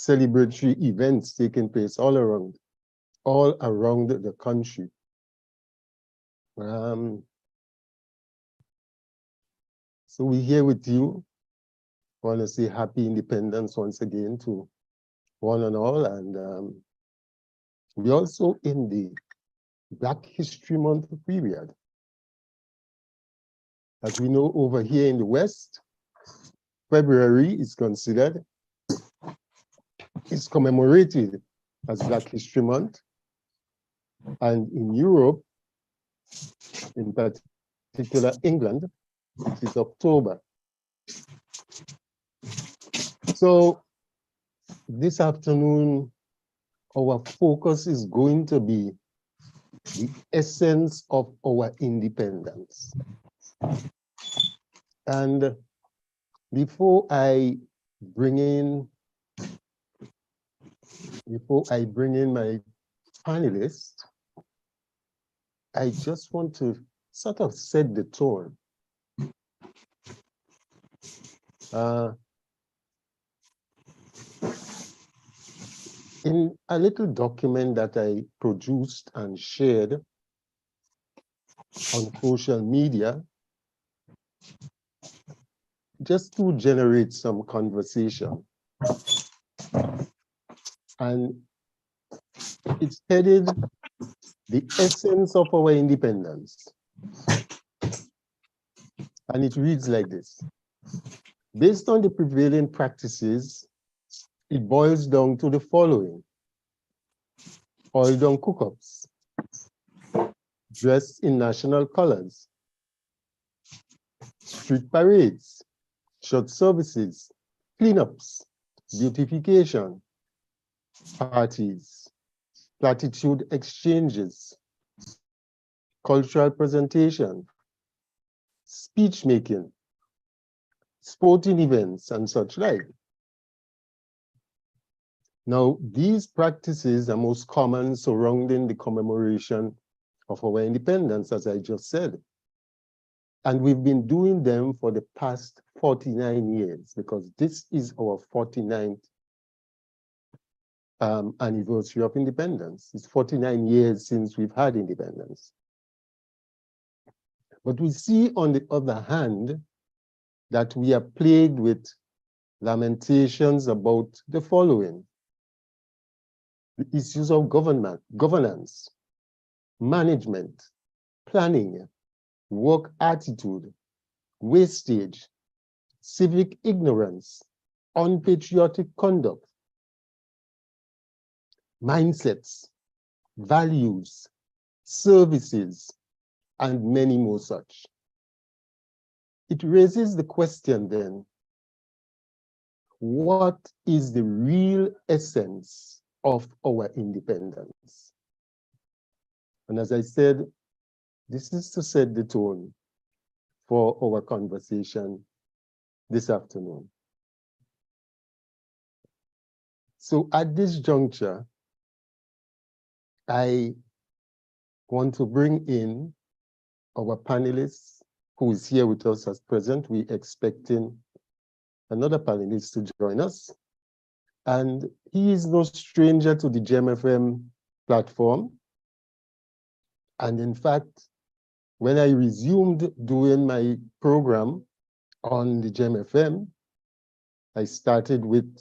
celebratory events taking place all around the country. So we're here with you. I want to say happy independence once again to one and all. And we're also in the Black History Month period. As we know, over here in the West, February is commemorated as Black History Month. And in Europe, in particular England, it is October. So this afternoon, our focus is going to be the essence of our independence. And before I bring in my panelists, I just want to sort of set the tone. In a little document that I produced and shared on social media, just to generate some conversation. And it's headed "The Essence of Our Independence." And it reads like this. Based on the prevailing practices, it boils down to the following: oil-down cook-ups, dressed in national colors, street parades, church services, cleanups, beautification, parties, platitude exchanges, cultural presentation, speech making, sporting events, and such like. Now, these practices are most common surrounding the commemoration of our independence, as I just said. And we've been doing them for the past 49 years, because this is our 49th anniversary of independence. It's 49 years since we've had independence. But we see, on the other hand, that we are plagued with lamentations about the following: the issues of governance, management, planning, work attitude, wastage, civic ignorance, unpatriotic conduct, mindsets, values, services, and many more such. It raises the question then, what is the real essence of our independence? And as I said, this is to set the tone for our conversation this afternoon. So at this juncture, I want to bring in our panelists who is here with us as present. We're expecting another panelist to join us. And he is no stranger to the GEM-FM platform. And in fact, when I resumed doing my program on the GEM-FM, I started with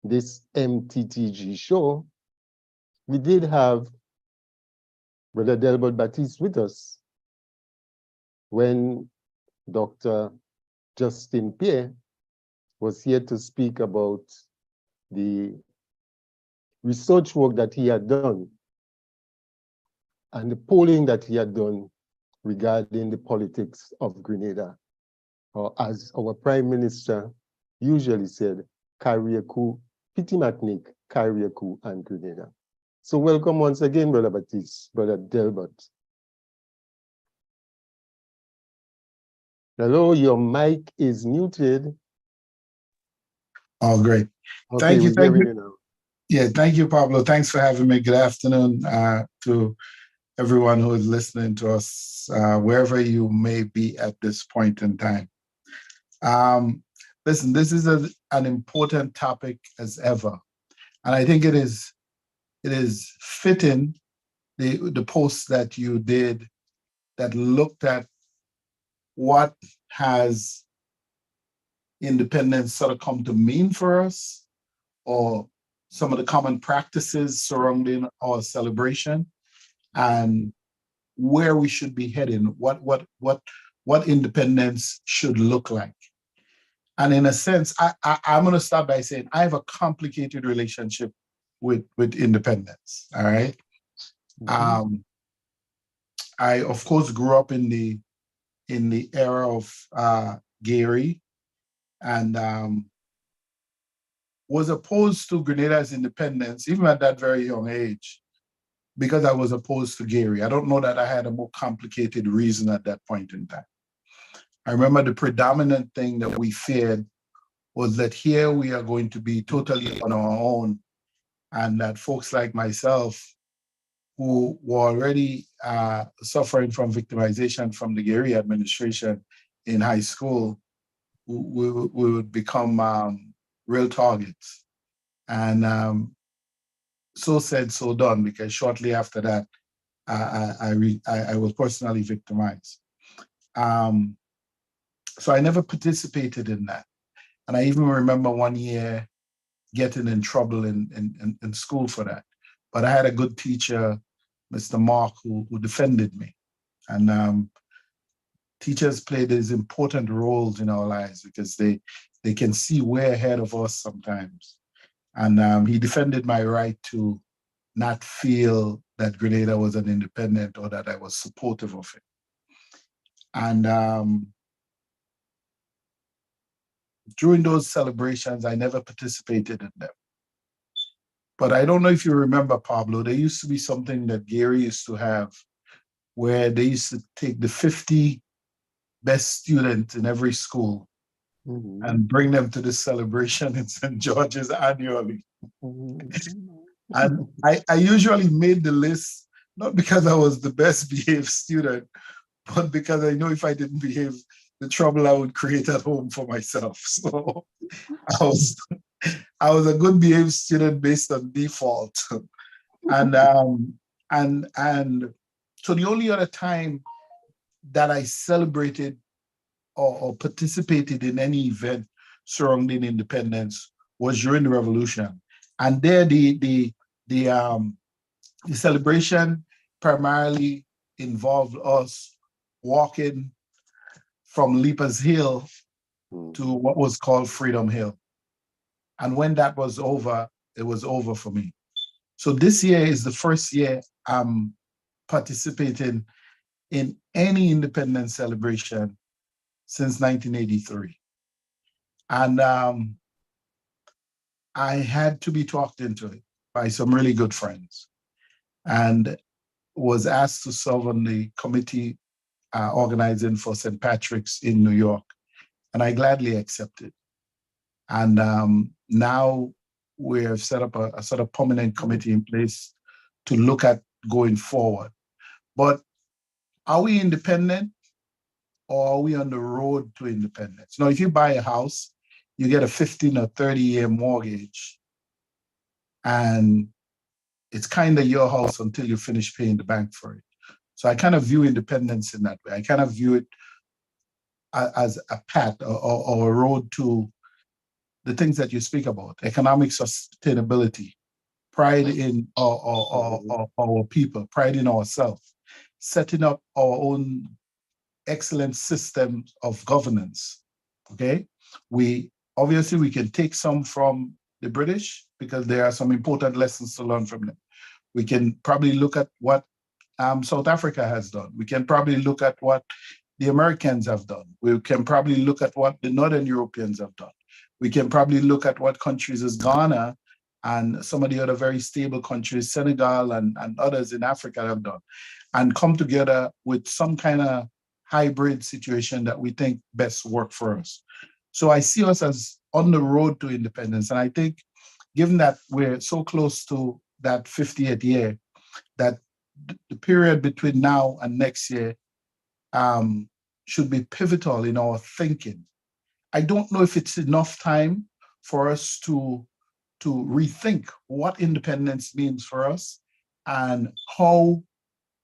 this MTTG show. We did have Brother Delbert Baptiste with us when Dr. Justin Pierre was here to speak about the research work that he had done and the polling that he had done regarding the politics of Grenada, or as our Prime Minister usually said, Carriacou, Pitimatnik, Carriacou, and Grenada. So welcome once again, Brother Baptiste, Brother Delbert. Hello, your mic is muted. Oh, great. Okay, thank you. Yeah, thank you, Pablo. Thanks for having me. Good afternoon to everyone who is listening to us, wherever you may be at this point in time. listen, this is an important topic as ever. And I think it is fitting the post that you did that looked at what has independence sort of come to mean for us, or some of the common practices surrounding our celebration, and where we should be heading, what independence should look like. And in a sense, I'm going to start by saying I have a complicated relationship with independence. All right. I of course grew up in the era of Gary, and was opposed to Grenada's independence even at that very young age, because I was opposed to Gary. I don't know that I had a more complicated reason at that point in time. I remember the predominant thing that we feared was that here we are going to be totally on our own, and that folks like myself, who were already suffering from victimization from the Gary administration in high school, we would become real targets. And so said, so done, because shortly after that, I was personally victimized. So I never participated in that. And I even remember one year getting in trouble in school for that. But I had a good teacher, Mr. Mark, who defended me. And teachers play these important roles in our lives because they can see way ahead of us sometimes. And he defended my right to not feel that Grenada was an independent or that I was supportive of it. And during those celebrations, I never participated in them. But I don't know if you remember, Pablo, there used to be something that Gary used to have where they used to take the 50 best students in every school and bring them to this celebration in St. George's annually. And I usually made the list, not because I was the best behaved student, but because I know if I didn't behave, the trouble I would create at home for myself. So I was a good behaved student based on default. And so the only other time that I celebrated or participated in any event surrounding independence was during the revolution. And there the celebration primarily involved us walking from Leapers Hill to what was called Freedom Hill. And when that was over, it was over for me. So this year is the first year I'm participating in any independence celebration since 1983. And I had to be talked into it by some really good friends, and was asked to serve on the committee organizing for St. Patrick's in New York. And I gladly accepted. And now we have set up a sort of permanent committee in place to look at going forward. But are we independent, or are we on the road to independence? Now, if you buy a house, you get a 15 or 30-year mortgage, and it's kind of your house until you finish paying the bank for it. So I kind of view independence in that way. I kind of view it as a path or a road to the things that you speak about: economic sustainability, pride in our people, pride in ourselves, setting up our own excellent system of governance. Okay, we can take some from the British because there are some important lessons to learn from them. We can probably look at what South Africa has done. We can probably look at what the Americans have done. We can probably look at what the Northern Europeans have done. We can probably look at what countries as Ghana and some of the other very stable countries, Senegal and others in Africa have done, and come together with some kind of hybrid situation that we think best work for us. So I see us as on the road to independence. And I think, given that we're so close to that 50th year, that the period between now and next year should be pivotal in our thinking. I don't know if it's enough time for us to rethink what independence means for us and how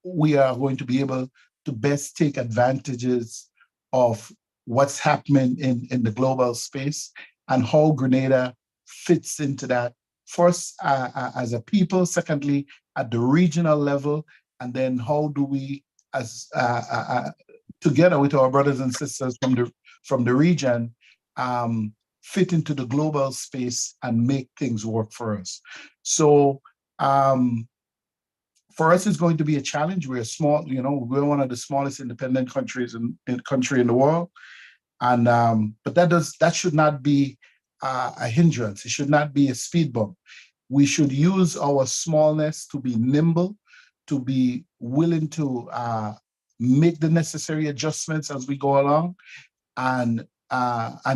we are going to be able to best take advantages of what's happening in the global space and how Grenada fits into that. First, as a people, secondly, at the regional level, and then how do we, as together with our brothers and sisters from the region, fit into the global space and make things work for us. So for us, it's going to be a challenge. We're small, we're one of the smallest independent countries in the world. And but that should not be a hindrance. It should not be a speed bump. We should use our smallness to be nimble, to be willing to make the necessary adjustments as we go along, and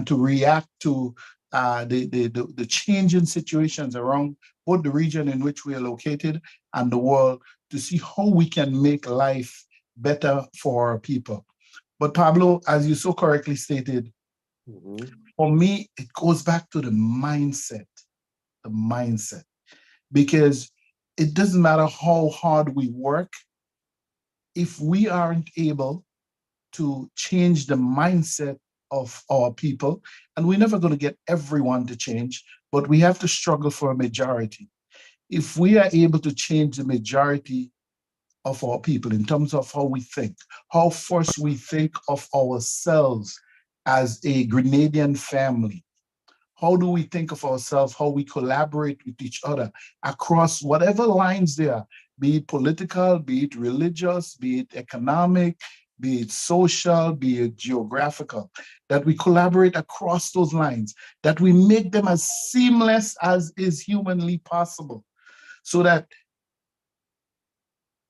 to react to the changing situations around both the region in which we are located and the world, to see how we can make life better for our people. But Pablo, as you so correctly stated, for me, it goes back to the mindset, because it doesn't matter how hard we work, if we aren't able to change the mindset of our people, and we're never going to get everyone to change, but we have to struggle for a majority. If we are able to change the majority of our people in terms of how we think, how first we think of ourselves as a Grenadian family, how do we think of ourselves, how we collaborate with each other across whatever lines there are, be it political, be it religious, be it economic, be it social, be it geographical, that we collaborate across those lines, that we make them as seamless as is humanly possible, so that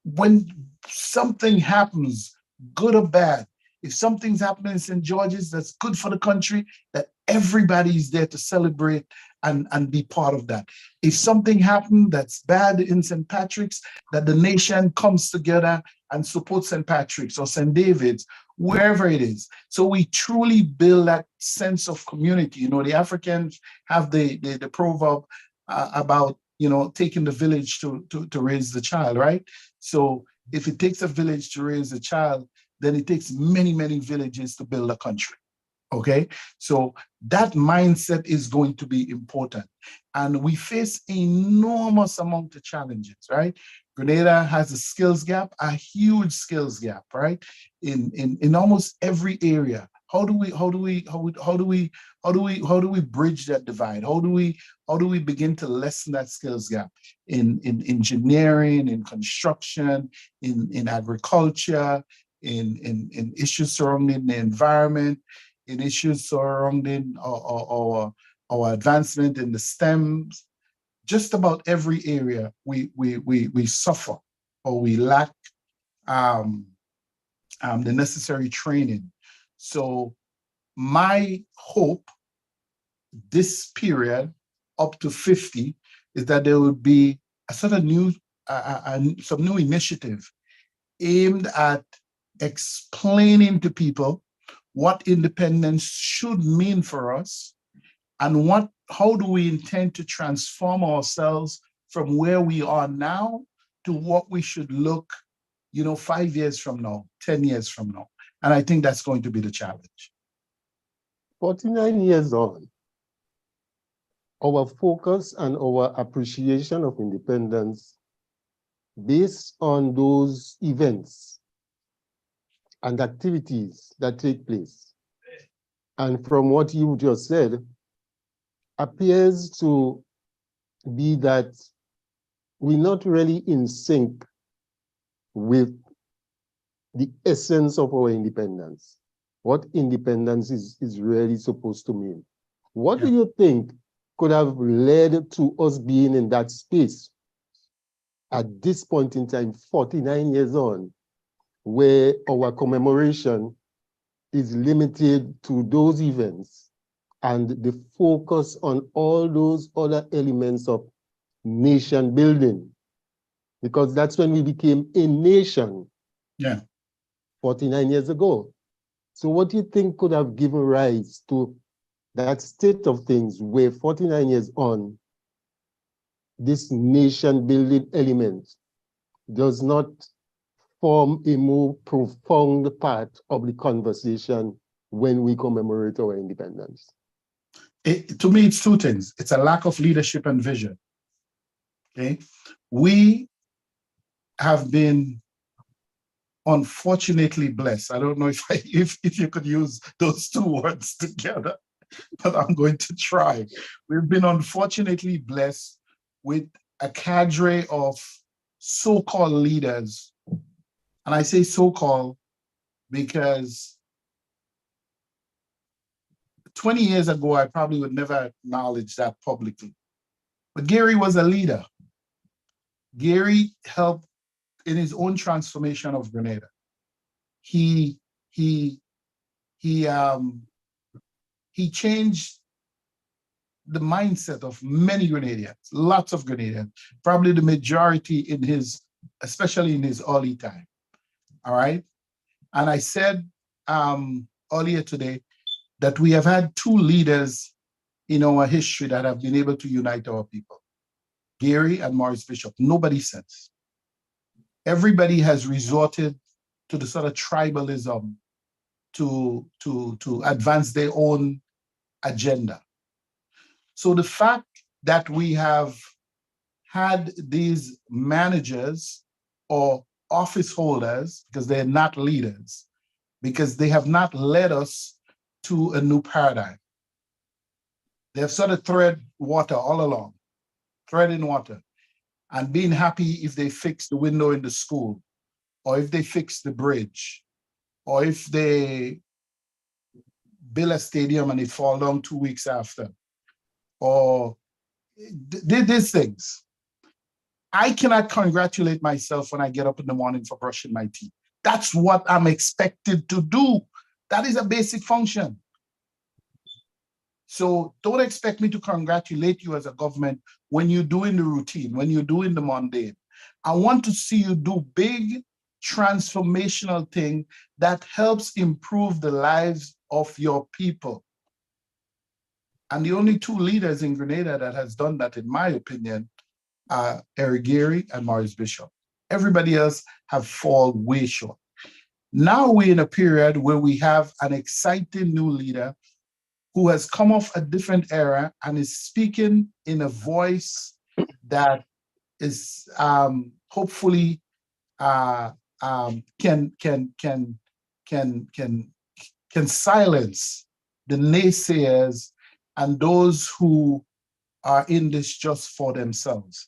when something happens, good or bad, if something's happening in St. George's that's good for the country, that everybody's there to celebrate and be part of that. If something happened that's bad in St. Patrick's, that the nation comes together and supports St. Patrick's or St. David's, wherever it is. So we truly build that sense of community. The Africans have the proverb about, taking the village to raise the child, right? So if it takes a village to raise a child, then it takes many, many villages to build a country. Okay, so that mindset is going to be important. And we face enormous amount of challenges, right? Grenada has a skills gap, a huge skills gap, right? In almost every area. How do we bridge that divide? How do we begin to lessen that skills gap in engineering, in construction, in agriculture, in issues surrounding the environment, in issues surrounding our advancement in the STEMs? Just about every area we suffer or we lack the necessary training. So my hope this period up to 50 is that there will be a sort of some new initiative aimed at explaining to people what independence should mean for us, and how do we intend to transform ourselves from where we are now to what we should look, 5 years from now, 10 years from now. And I think that's going to be the challenge. 49 years on, our focus and our appreciation of independence based on those events and activities that take place, and from what you just said, appears to be that we're not really in sync with the essence of our independence, what independence is really supposed to mean. What do you think could have led to us being in that space at this point in time, 49 years on, where our commemoration is limited to those events and the focus on all those other elements of nation building? Because that's when we became a nation 49 years ago. So what do you think could have given rise to that state of things where 49 years on, this nation building element does not form a more profound part of the conversation when we commemorate our independence? To me, it's two things. It's a lack of leadership and vision. Okay, we have been unfortunately blessed. I don't know if you could use those two words together, but I'm going to try. We've been unfortunately blessed with a cadre of so-called leaders. And I say so-called because 20 years ago, I probably would never acknowledge that publicly. But Gary was a leader. Gary helped in his own transformation of Grenada. He changed the mindset of many Grenadians, lots of Grenadians, probably the majority especially in his early time. All right. And I said earlier today that we have had two leaders in our history that have been able to unite our people, Gary and Maurice Bishop. Nobody since. Everybody has resorted to the sort of tribalism to advance their own agenda. So the fact that we have had these managers or office holders, because they're not leaders, because they have not led us to a new paradigm. They have sort of tread water all along, treading water, and being happy if they fix the window in the school, or if they fix the bridge, or if they build a stadium and it fall down 2 weeks after, or did these things. I cannot congratulate myself when I get up in the morning for brushing my teeth. That's what I'm expected to do. That is a basic function. So don't expect me to congratulate you as a government when you're doing the routine, when you're doing the mundane. I want to see you do big transformational thing that helps improve the lives of your people. And the only two leaders in Grenada that has done that, in my opinion, are Eric Gary and Maurice Bishop. Everybody else have fallen way short. Now we're in a period where we have an exciting new leader who has come off a different era and is speaking in a voice that is hopefully can silence the naysayers and those who are in this just for themselves.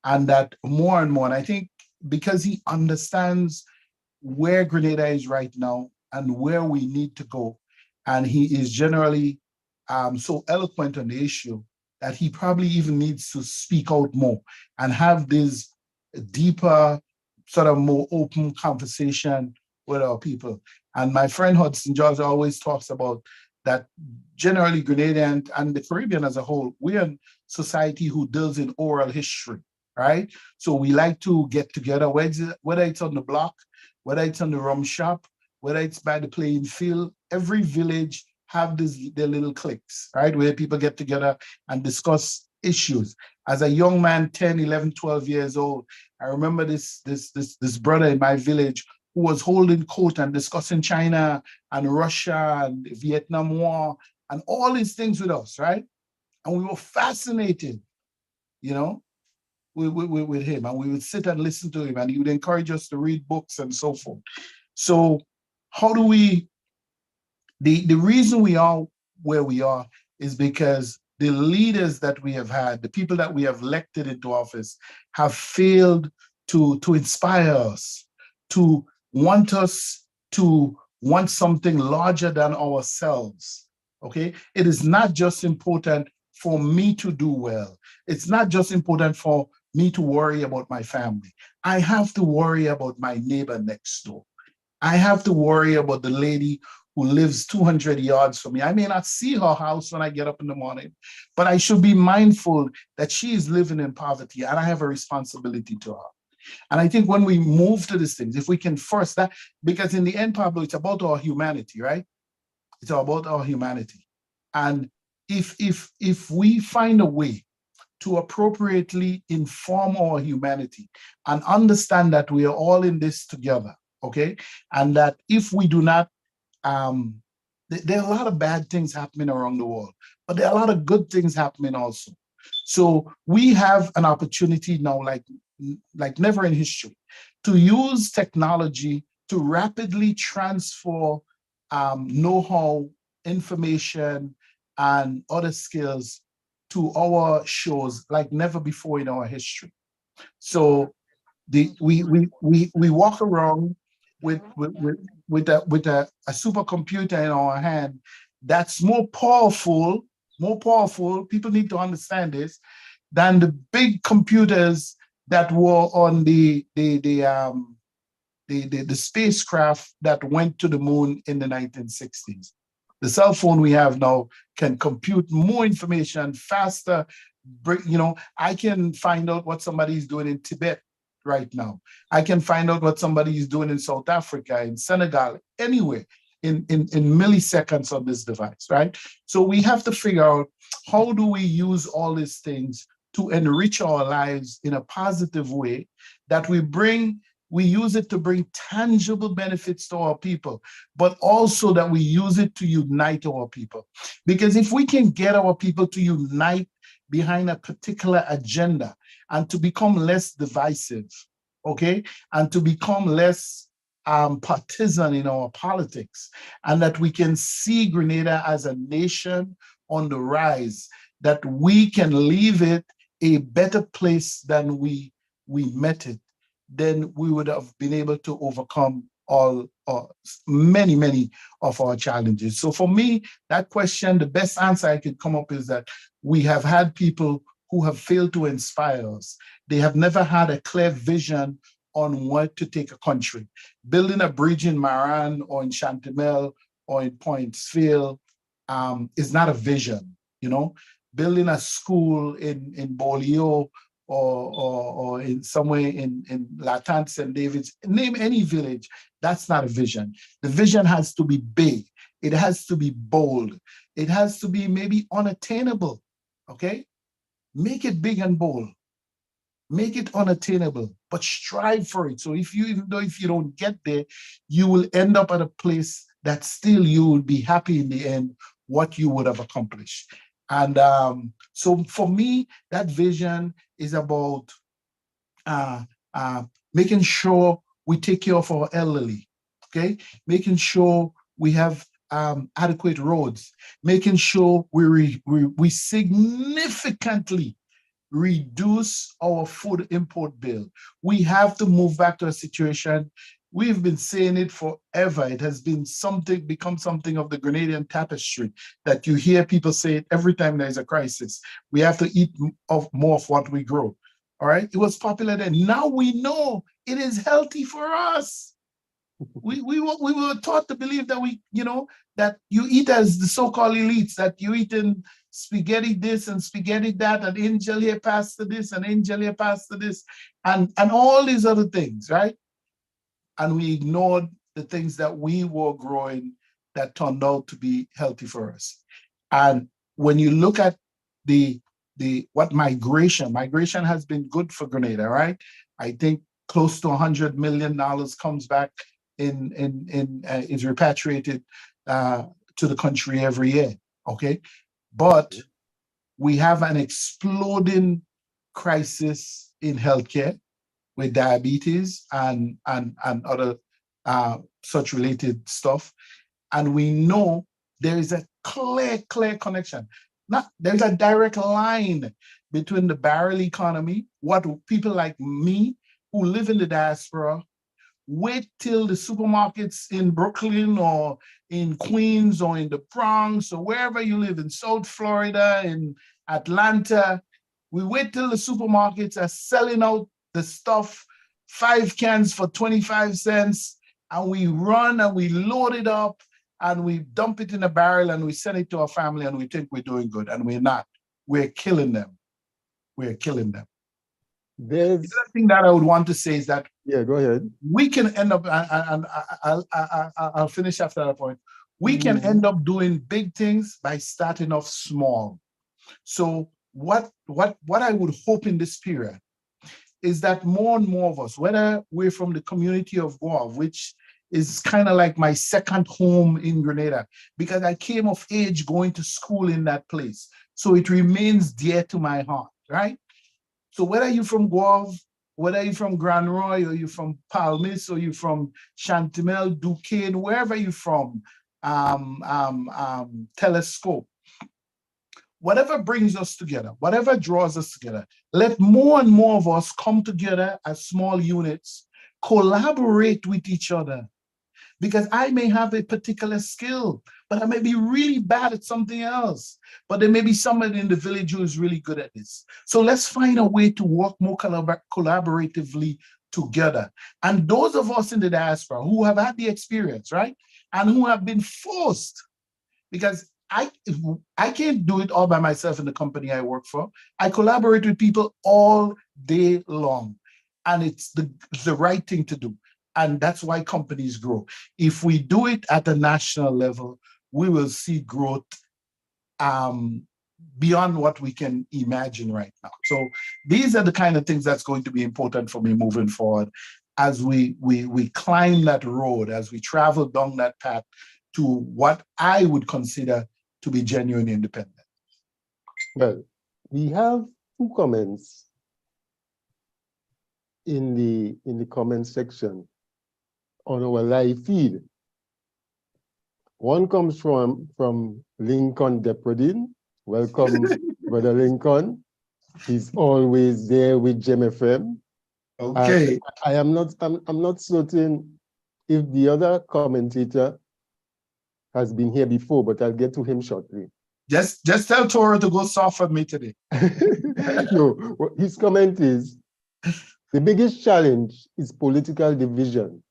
And that more and more, and I think because he understands where Grenada is right now and where we need to go, and he is generally so eloquent on the issue that he probably even needs to speak out more and have this deeper, sort of more open conversation with our people. And my friend Hudson George always talks about that generally Grenadian and the Caribbean as a whole, we're a society who deals in oral history, right? So we like to get together, whether it's on the block, whether it's on the rum shop, whether it's by the playing field, every village have their little cliques, right? Where people get together and discuss issues. As a young man, 10, 11, 12 years old, I remember this brother in my village who was holding court and discussing China and Russia and the Vietnam War and all these things with us, right? And we were fascinated, you know, with him. And we would sit and listen to him, and he would encourage us to read books and so forth. So how do we, the reason we are where we are is because the leaders that we have had, the people that we have elected into office, have failed to inspire us, to want us to want something larger than ourselves, okay? It is not just important for me to do well. It's not just important for me to worry about my family. I have to worry about my neighbor next door. I have to worry about the lady who lives 200 yards from me. I may not see her house when I get up in the morning, but I should be mindful that she is living in poverty and I have a responsibility to her. And I think when we move to these things, if we can first that, because in the end, Pablo, it's about our humanity, right? It's about our humanity. And if we find a way to appropriately inform our humanity and understand that we are all in this together, okay? And that if we do not, there are a lot of bad things happening around the world, but there are a lot of good things happening also. So we have an opportunity now, like never in history, to use technology to rapidly transfer know-how, information, and other skills to our shores like never before in our history. So we walk around with a supercomputer in our hand that's more powerful. People need to understand this, than the big computers that were on the spacecraft that went to the moon in the 1960s. The cell phone we have now can compute more information faster. I can find out what somebody's doing in Tibet right now. I can find out what somebody is doing in South Africa, in Senegal, anywhere in milliseconds on this device, right? So we have to figure out, how do we use all these things to enrich our lives in a positive way, that we use it to bring tangible benefits to our people, but also that we use it to unite our people. Because if we can get our people to unite behind a particular agenda and to become less divisive, okay, and to become less partisan in our politics, and that we can see Grenada as a nation on the rise, that we can leave it a better place than we met it, then we would have been able to overcome many of our challenges. So for me, that question, the best answer I could come up is that we have had people who have failed to inspire us. They have never had a clear vision on what to take a country. Building a bridge in Maran or in Chantemel or in Pointsville is not a vision, Building a school in Bolio or in somewhere in Latante, St. David's, name any village, that's not a vision. The vision has to be big. It has to be bold. It has to be maybe unattainable, okay? Make it big and bold. Make it unattainable, but strive for it. So even though if you don't get there, you will end up at a place that still you will be happy in the end what you would have accomplished. And so for me, that vision is about making sure we take care of our elderly, okay? Making sure we have adequate roads, making sure we significantly reduce our food import bill. We have to move back to a situation. We've been saying it forever. It has been become something of the Grenadian tapestry that you hear people say it every time there's a crisis. We have to eat more of what we grow. All right. It was popular then. Now we know it is healthy for us. We were taught to believe that that you eat as the so-called elites, that you eat in spaghetti this and spaghetti that, and angel here pasta this and angel here pasta this, and all these other things, right? And we ignored the things that we were growing that turned out to be healthy for us. And when you look at what migration has been good for Grenada, right? I think close to $100 million comes back is repatriated to the country every year, okay? But we have an exploding crisis in healthcare with diabetes and other such related stuff. And we know there is a clear connection. There's a direct line between the barrel economy, what people like me who live in the diaspora, wait till the supermarkets in Brooklyn or in Queens or in the Bronx or wherever you live, in South Florida, in Atlanta, we wait till the supermarkets are selling out the stuff, 5 cans for 25 cents, and we run and we load it up and we dump it in a barrel and we send it to our family and we think we're doing good, and we're not. We're killing them. We're killing them. The other thing that I would want to say is that go ahead. We can end up, and I'll finish after that point. We can end up doing big things by starting off small. So what I would hope in this period is that more and more of us, whether we're from the community of Guelph, which is kind of like my second home in Grenada, because I came of age going to school in that place. So it remains dear to my heart, right? So whether you're from Guelph, whether you're from Grand Roy, or you're from Palmis, or you're from Chantimel, Duquesne, wherever you're from, Telescope, whatever brings us together, whatever draws us together, let more and more of us come together as small units, collaborate with each other. Because I may have a particular skill, but I may be really bad at something else. But there may be somebody in the village who is really good at this. So let's find a way to work more collaboratively together. And those of us in the diaspora who have had the experience, right? And who have been forced, because I can't do it all by myself in the company I work for. I collaborate with people all day long. And it's the right thing to do. And that's why companies grow. If we do it at a national level, we will see growth beyond what we can imagine right now. So these are the kind of things that's going to be important for me moving forward as we climb that road, as we travel down that path to what I would consider to be genuine independence. Well, we have 2 comments in the comment section on our live feed. One comes from Lincoln Depredin. Welcome, Brother Lincoln. He's always there with Gem FM. Okay. I'm not certain if the other commentator has been here before, but I'll get to him shortly. Just tell Toro to go soft for me today. No, his comment is, the biggest challenge is political division.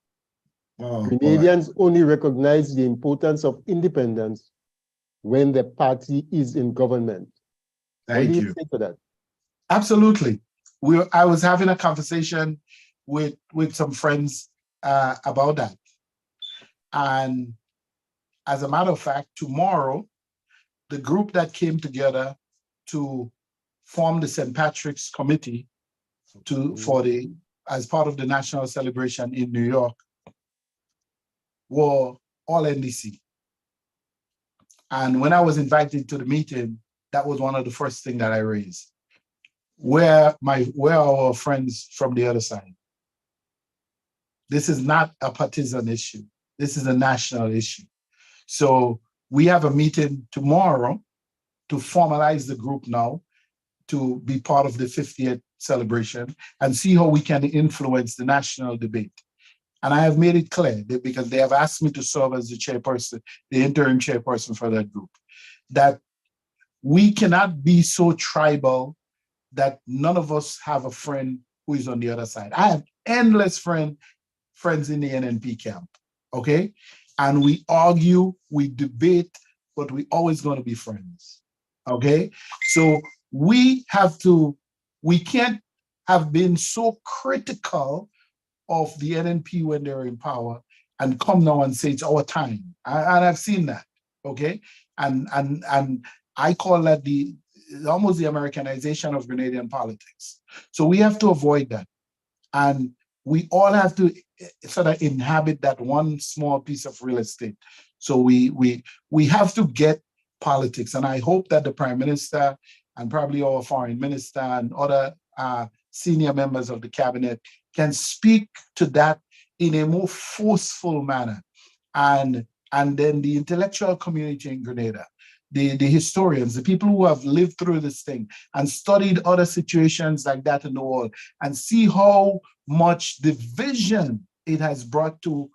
Canadians only recognize the importance of independence when the party is in government. Thank what do you. Say to that? Absolutely. I was having a conversation with some friends about that. And as a matter of fact, tomorrow, the group that came together to form the St. Patrick's Committee as part of the national celebration in New York were all NDC. And when I was invited to the meeting, that was one of the first things that I raised. Where are our friends from the other side? This is not a partisan issue. This is a national issue. So we have a meeting tomorrow to formalize the group now to be part of the 50th celebration and see how we can influence the national debate. And I have made it clear that because they have asked me to serve as the chairperson, the interim chairperson for that group, that we cannot be so tribal that none of us have a friend who is on the other side. I have endless friends in the NNP camp, okay? And we argue, we debate, but we always going to be friends, okay? So we can't have been so critical of the NNP when they're in power and come now and say it's our time. And I've seen that, okay? And I call that almost the Americanization of Grenadian politics. So we have to avoid that. And we all have to sort of inhabit that one small piece of real estate. So we have to get politics. And I hope that the Prime Minister and probably our Foreign Minister and other senior members of the cabinet can speak to that in a more forceful manner. And then the intellectual community in Grenada, the historians, the people who have lived through this thing and studied other situations like that in the world and see how much division it has brought to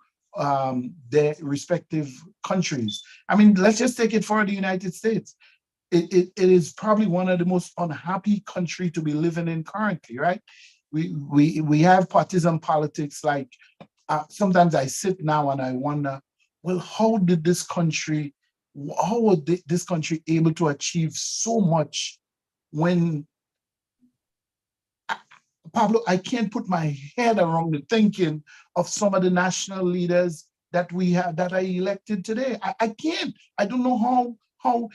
their respective countries. I mean, let's just take it for the United States. It is probably one of the most unhappy countries to be living in currently, right? We have partisan politics. Like sometimes I sit now and I wonder, well, how was this country able to achieve so much when, Pablo, I can't put my head around the thinking of some of the national leaders that we have that are elected today. I can't. I don't know how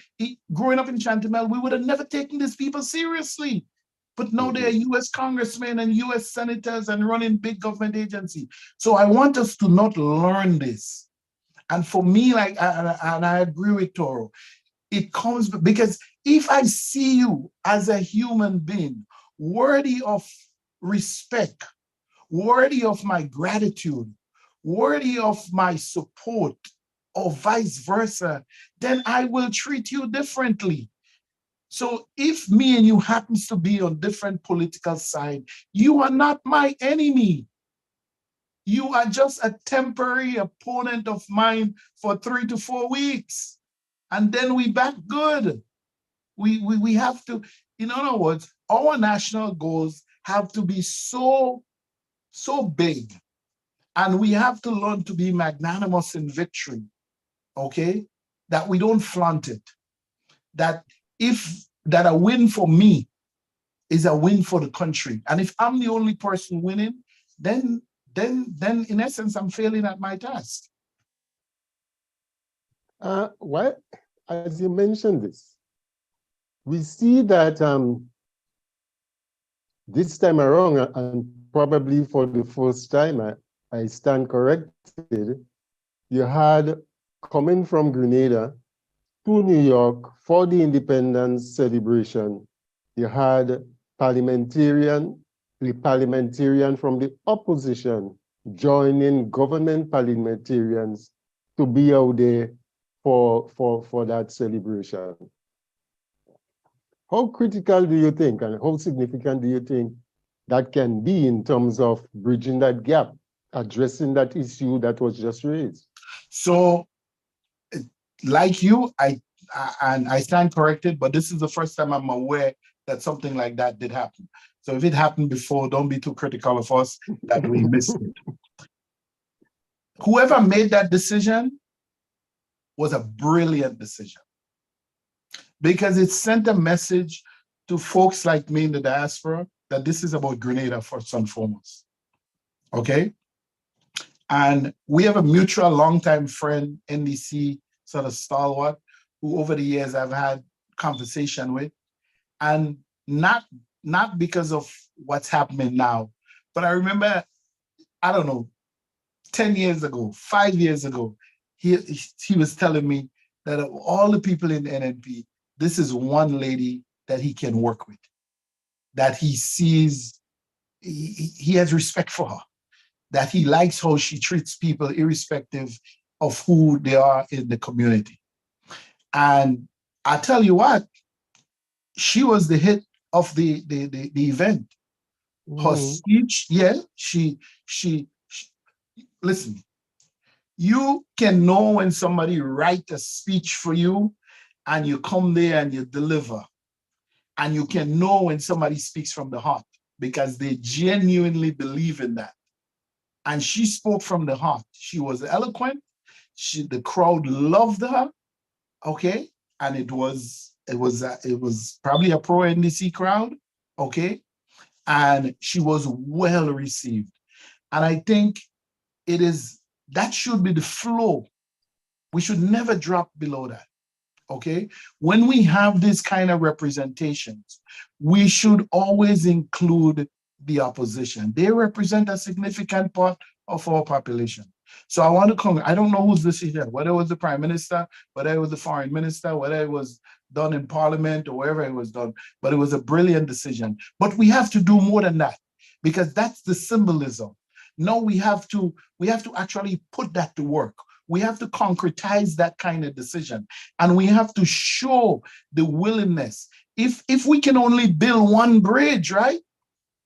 growing up in Chantemelle, we would have never taken these people seriously. But now they're US congressmen and US senators and running big government agencies. So I want us to not learn this. And for me, and I agree with Toro, it comes because if I see you as a human being worthy of respect, worthy of my gratitude, worthy of my support, or vice versa, then I will treat you differently. So if me and you happens to be on different political side, you are not my enemy. You are just a temporary opponent of mine for 3 to 4 weeks. And then we back good. We have to, in other words, our national goals have to be so big. And we have to learn to be magnanimous in victory, okay? That we don't flaunt it. That a win for me is a win for the country. And if I'm the only person winning, then in essence, I'm failing at my task. Well, as you mentioned this, we see that this time around, and probably for the first time, I stand corrected, you had coming from Grenada to New York for the independence celebration, you had the parliamentarian from the opposition joining government parliamentarians to be out there for that celebration. How critical do you think, and how significant do you think that can be in terms of bridging that gap, addressing that issue that was just raised? So, like you, I stand corrected, but this is the first time I'm aware that something like that did happen. So if it happened before, don't be too critical of us that we missed it. Whoever made that decision was a brilliant decision, because it sent a message to folks like me in the diaspora that this is about Grenada first and foremost, okay? And we have a mutual longtime friend, NDC sort of stalwart, who over the years I've had conversation with, and not because of what's happening now, but I remember, I don't know, 10 years ago, 5 years ago, he was telling me that of all the people in the NNP, this is one lady that he can work with, that he sees, he has respect for her, that he likes how she treats people irrespective of who they are in the community. And I tell you what, she was the hit of the event. Her speech, yeah, she listen, you can know when somebody write a speech for you and you come there and you deliver. And you can know when somebody speaks from the heart because they genuinely believe in that. And she spoke from the heart. She was eloquent. The crowd loved her, okay? And it was probably a pro-NDC crowd, okay? And she was well received. And I think that should be the flow. We should never drop below that, okay? When we have these kind of representations, we should always include the opposition. They represent a significant part of our population. So I want to come, I don't know whose decision, whether it was the prime minister, whether it was the foreign minister, whether it was done in parliament or wherever it was done, but it was a brilliant decision. But we have to do more than that, because that's the symbolism. No, we have to actually put that to work. We have to concretize that kind of decision. And we have to show the willingness. If we can only build one bridge, right?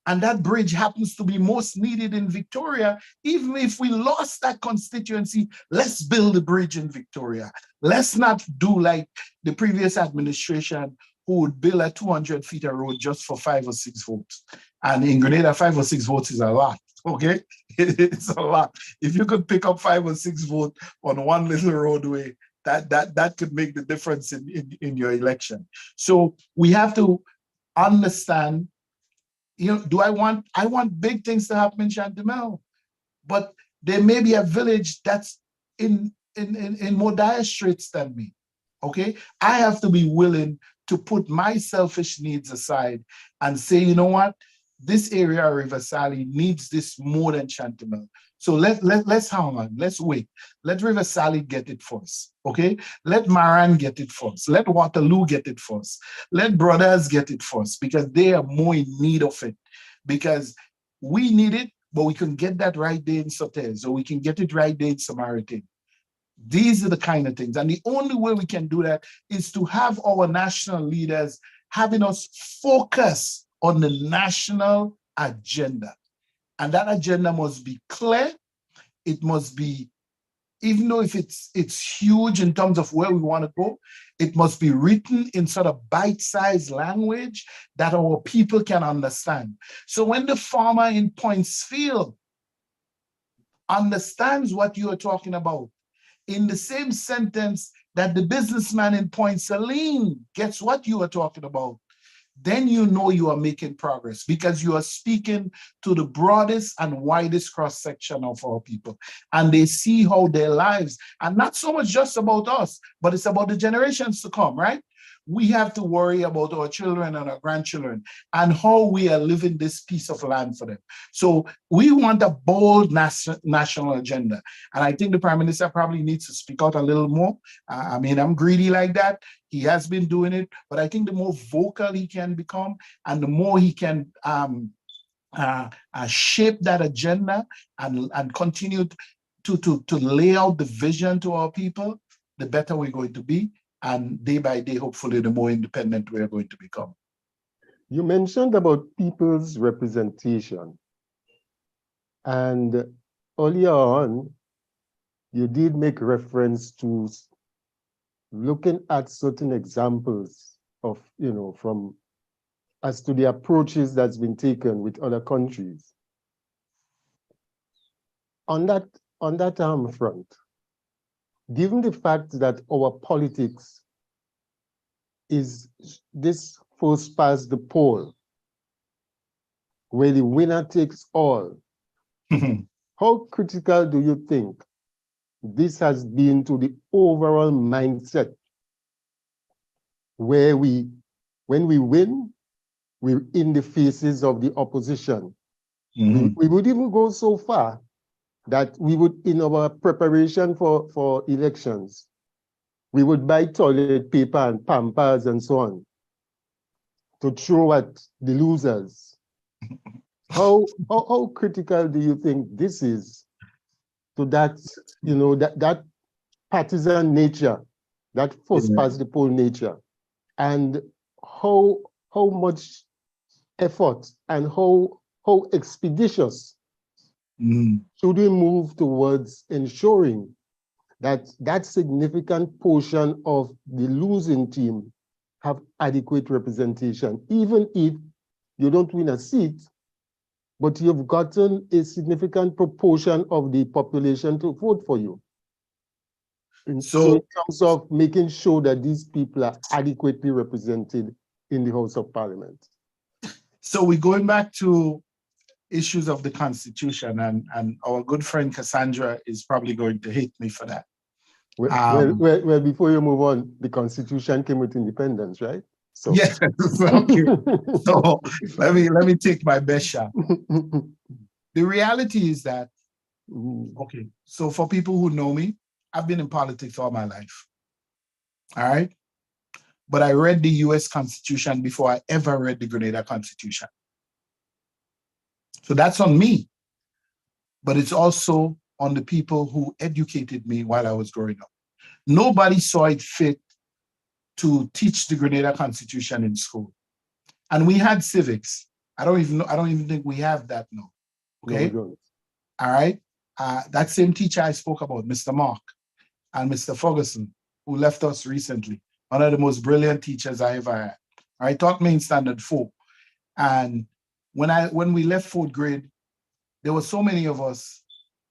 And that bridge happens to be most needed in Victoria, even if we lost that constituency, let's build a bridge in Victoria. Let's not do like the previous administration who would build a 200 feet of road just for 5 or 6 votes. And in Grenada, 5 or 6 votes is a lot, okay? It's a lot. If you could pick up 5 or 6 votes on one little roadway, that could make the difference in your election. So we have to understand, you know, I want big things to happen in Chantemelle, but there may be a village that's in more dire straits than me. Okay, I have to be willing to put my selfish needs aside and say, you know what, this area of River Sally needs this more than Chantemelle. So let's hang on, let's wait. Let River Sally get it first, okay? Let Maran get it first. Let Waterloo get it first. Let Brothers get it first, because they are more in need of it. Because we need it, but we can get that right there in Sotez, or we can get it right there in Samaritan. These are the kind of things. And the only way we can do that is to have our national leaders having us focus on the national agenda. And that agenda must be clear. It must be, even though if it's huge in terms of where we want to go, it must be written in sort of bite-sized language that our people can understand. So when the farmer in Pointsfield understands what you are talking about, in the same sentence that the businessman in Point Saline gets what you are talking about, then you know you are making progress, because you are speaking to the broadest and widest cross-section of our people. And they see how their lives, and not so much just about us, but it's about the generations to come, right? We have to worry about our children and our grandchildren and how we are living this piece of land for them. So we want a bold national agenda. And I think the Prime Minister probably needs to speak out a little more. I mean, I'm greedy like that. He has been doing it, but I think the more vocal he can become and the more he can shape that agenda and continue to lay out the vision to our people, the better we're going to be. And day by day, hopefully, the more independent we're going to become. You mentioned about people's representation. And earlier on, you did make reference to looking at certain examples of, from as to the approaches that's been taken with other countries. On that front, given the fact that our politics is this first past the poll, where the winner takes all, how critical do you think this has been to the overall mindset, where when we win, we're in the faces of the opposition? We would even go so far that we would, in our preparation for elections, we would buy toilet paper and Pampers and so on to throw at the losers. How critical do you think this is to that, that partisan nature, that first past the poll nature, and how much effort and how expeditious should we move towards ensuring that that significant portion of the losing team have adequate representation, even if you don't win a seat, but you've gotten a significant proportion of the population to vote for you? So in terms of making sure that these people are adequately represented in the House of Parliament. So we're going back to issues of the Constitution, and our good friend Cassandra is probably going to hate me for that. Well, before you move on, the Constitution came with independence, right? So yes, okay. So let me take my best shot. The reality is that, okay, so for people who know me, I've been in politics all my life. All right. But I read the US Constitution before I ever read the Grenada Constitution. So that's on me. But it's also on the people who educated me while I was growing up. Nobody saw it fit to teach the Grenada Constitution in school. And we had civics. I don't even think we have that now. Okay. No, all right. That same teacher I spoke about, Mr. Mark and Mr. Ferguson, who left us recently, one of the most brilliant teachers I ever had. All right, taught me in Standard 4. And when we left 4th grade, there were so many of us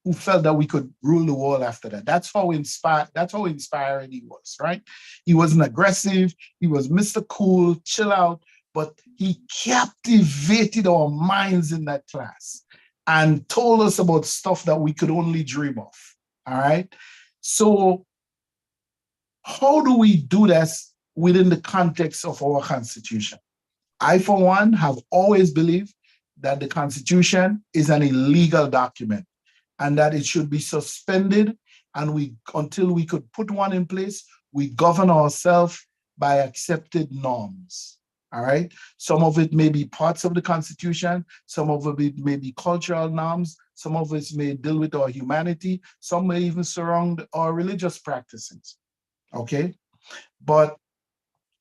who felt that we could rule the world after that. That's how inspiring he was, right? He wasn't aggressive. He was Mr. Cool, chill out, but he captivated our minds in that class and told us about stuff that we could only dream of, all right? So how do we do this within the context of our Constitution? I, for one, have always believed that the Constitution is an illegal document and that it should be suspended, and until we could put one in place, we govern ourselves by accepted norms. All right. Some of it may be parts of the Constitution, some of it may be cultural norms, some of it may deal with our humanity, some may even surround our religious practices. Okay. But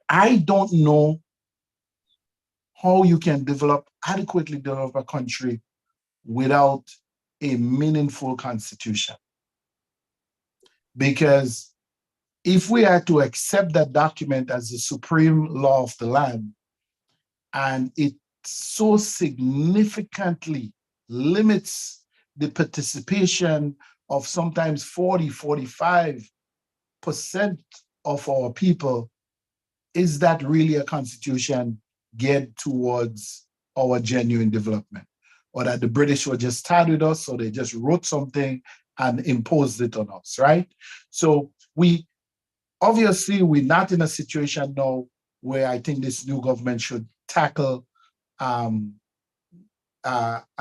I don't know how you can adequately develop a country without a meaningful constitution. Because if we are to accept that document as the supreme law of the land, and it so significantly limits the participation of sometimes 40, 45% of our people, is that really a constitution geared towards our genuine development? Or that the British were just tired with us, so they just wrote something and imposed it on us, right? So obviously we're not in a situation now where I think this new government should tackle a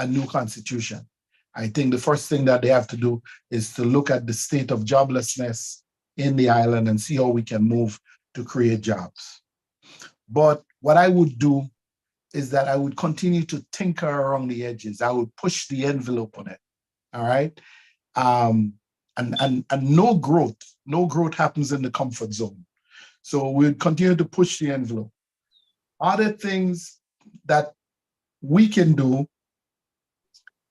new constitution. I think the first thing that they have to do is to look at the state of joblessness in the island and see how we can move to create jobs. But what I would do is that I would continue to tinker around the edges. I would push the envelope on it, all right? And no growth happens in the comfort zone. So we'll continue to push the envelope. Other things that we can do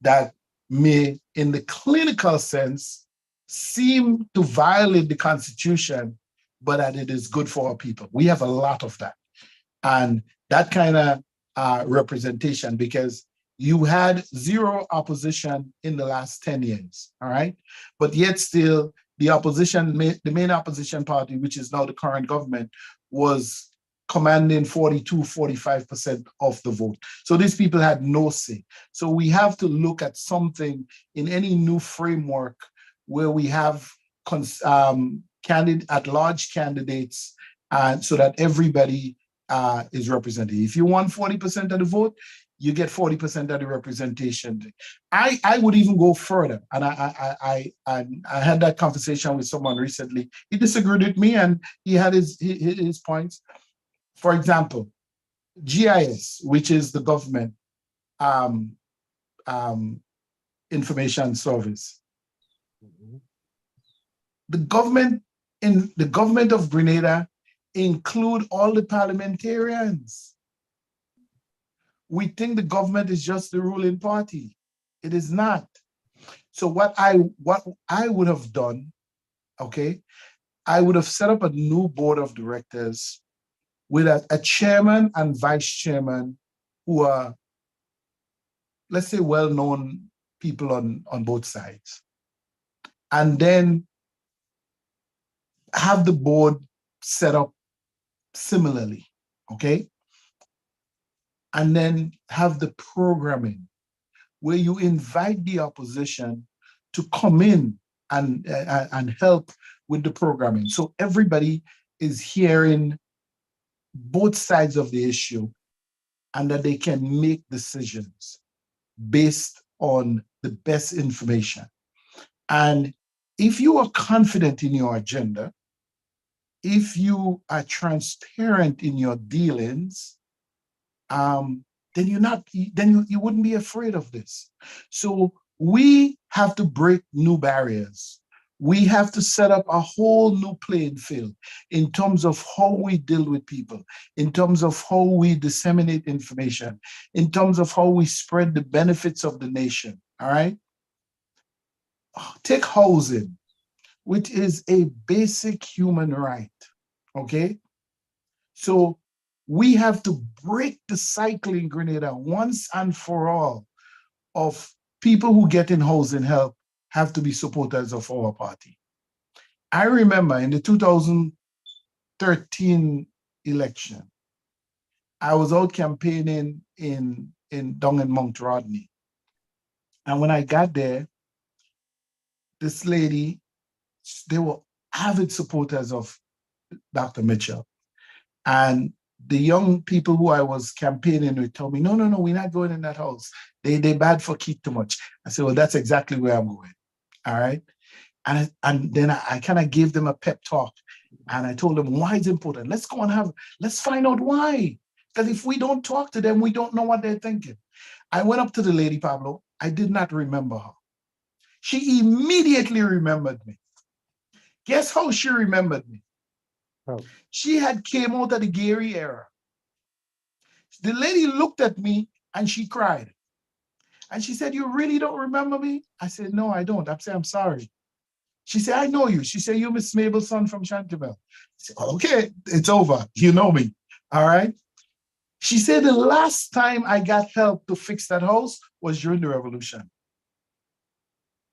that may, in the clinical sense, seem to violate the Constitution, but that it is good for our people. We have a lot of that. And that kind of representation, because you had zero opposition in the last 10 years, all right? But yet still, the main opposition party, which is now the current government, was commanding 42, 45% of the vote. So these people had no say. So we have to look at something in any new framework where we have at-large candidates, so that everybody is represented. If you want 40% of the vote, you get 40% of the representation. I would even go further, and I had that conversation with someone recently. He disagreed with me, and he had his points. For example, GIS, which is the government information service. The government of Grenada include all the parliamentarians. We think the government is just the ruling party. It is not. So what I would have done, okay, I would have set up a new board of directors with a chairman and vice chairman who are, let's say, well-known people on both sides. And then have the board set up similarly, okay? And then have the programming where you invite the opposition to come in and help with the programming. So everybody is hearing both sides of the issue and that they can make decisions based on the best information. And if you are confident in your agenda, if you are transparent in your dealings, then you wouldn't be afraid of this. So we have to break new barriers. We have to set up a whole new playing field in terms of how we deal with people, in terms of how we disseminate information, in terms of how we spread the benefits of the nation, all right? Take housing, which is a basic human right, okay? So we have to break the cycle in Grenada once and for all of people who get in housing help have to be supporters of our party. I remember in the 2013 election, I was out campaigning down in Mount Rodney. And when I got there, this lady, They were avid supporters of Dr. Mitchell. And the young people who I was campaigning with told me, no, we're not going in that house. They bad for Keith too much. I said, well, that's exactly where I'm going. All right. And then I kind of gave them a pep talk. And I told them why it's important. Let's go and let's find out why. Because if we don't talk to them, we don't know what they're thinking. I went up to the lady, Pablo. I did not remember her. She immediately remembered me. Guess how she remembered me? Oh. She had came out of the Gary era. The lady looked at me and she cried. And she said, you really don't remember me? I said, no, I don't. I said, I'm sorry. She said, I know you. She said, you're Miss Mabel's son from Chantabelle. I said, okay, it's over. You know me. All right. She said, the last time I got help to fix that house was during the revolution.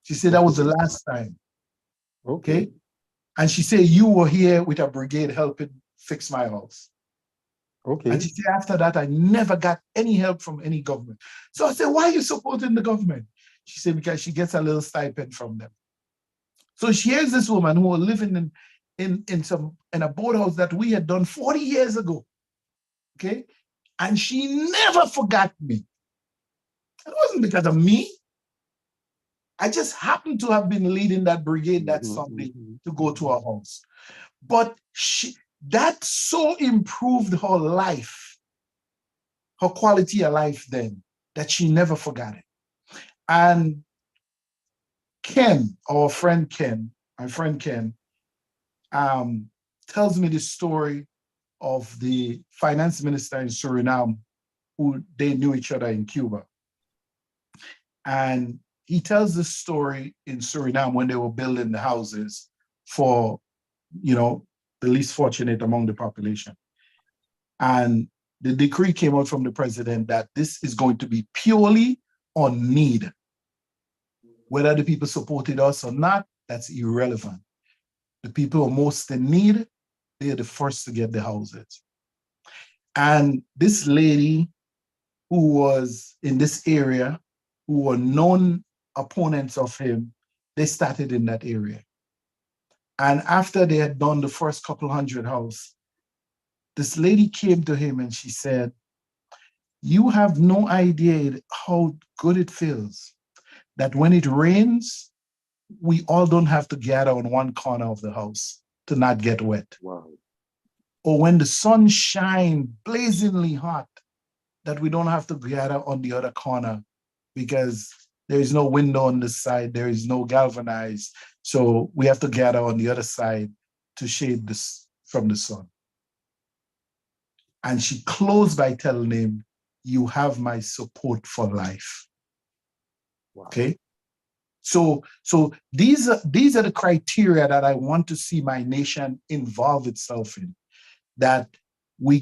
She said, that was the last time. Okay. And she said, you were here with a brigade helping fix my house. Okay. And she said, after that, I never got any help from any government. So I said, why are you supporting the government? She said, because she gets a little stipend from them. So here's this woman who was living in a boathouse that we had done 40 years ago. Okay. And she never forgot me. It wasn't because of me. I just happened to have been leading that brigade that Sunday to go to her house. But that so improved her life, her quality of life then, that she never forgot it. And Ken, our friend Ken, my friend Ken, tells me the story of the finance minister in Suriname, who they knew each other in Cuba. And he tells this story in Suriname when they were building the houses for, the least fortunate among the population. And the decree came out from the president that this is going to be purely on need. Whether the people supported us or not, that's irrelevant. The people who are most in need, they are the first to get the houses. And this lady who was in this area, who were known opponents of him, they started in that area. And after they had done the first couple hundred houses, this lady came to him and she said, you have no idea how good it feels that when it rains, we all don't have to gather on one corner of the house to not get wet. Wow. Or when the sun shines blazingly hot, that we don't have to gather on the other corner because there is no window on this side, there is no galvanized, so we have to gather on the other side to shade this from the sun. And she closed by telling him, you have my support for life. Wow. Okay. So these are the criteria that I want to see my nation involve itself in, that we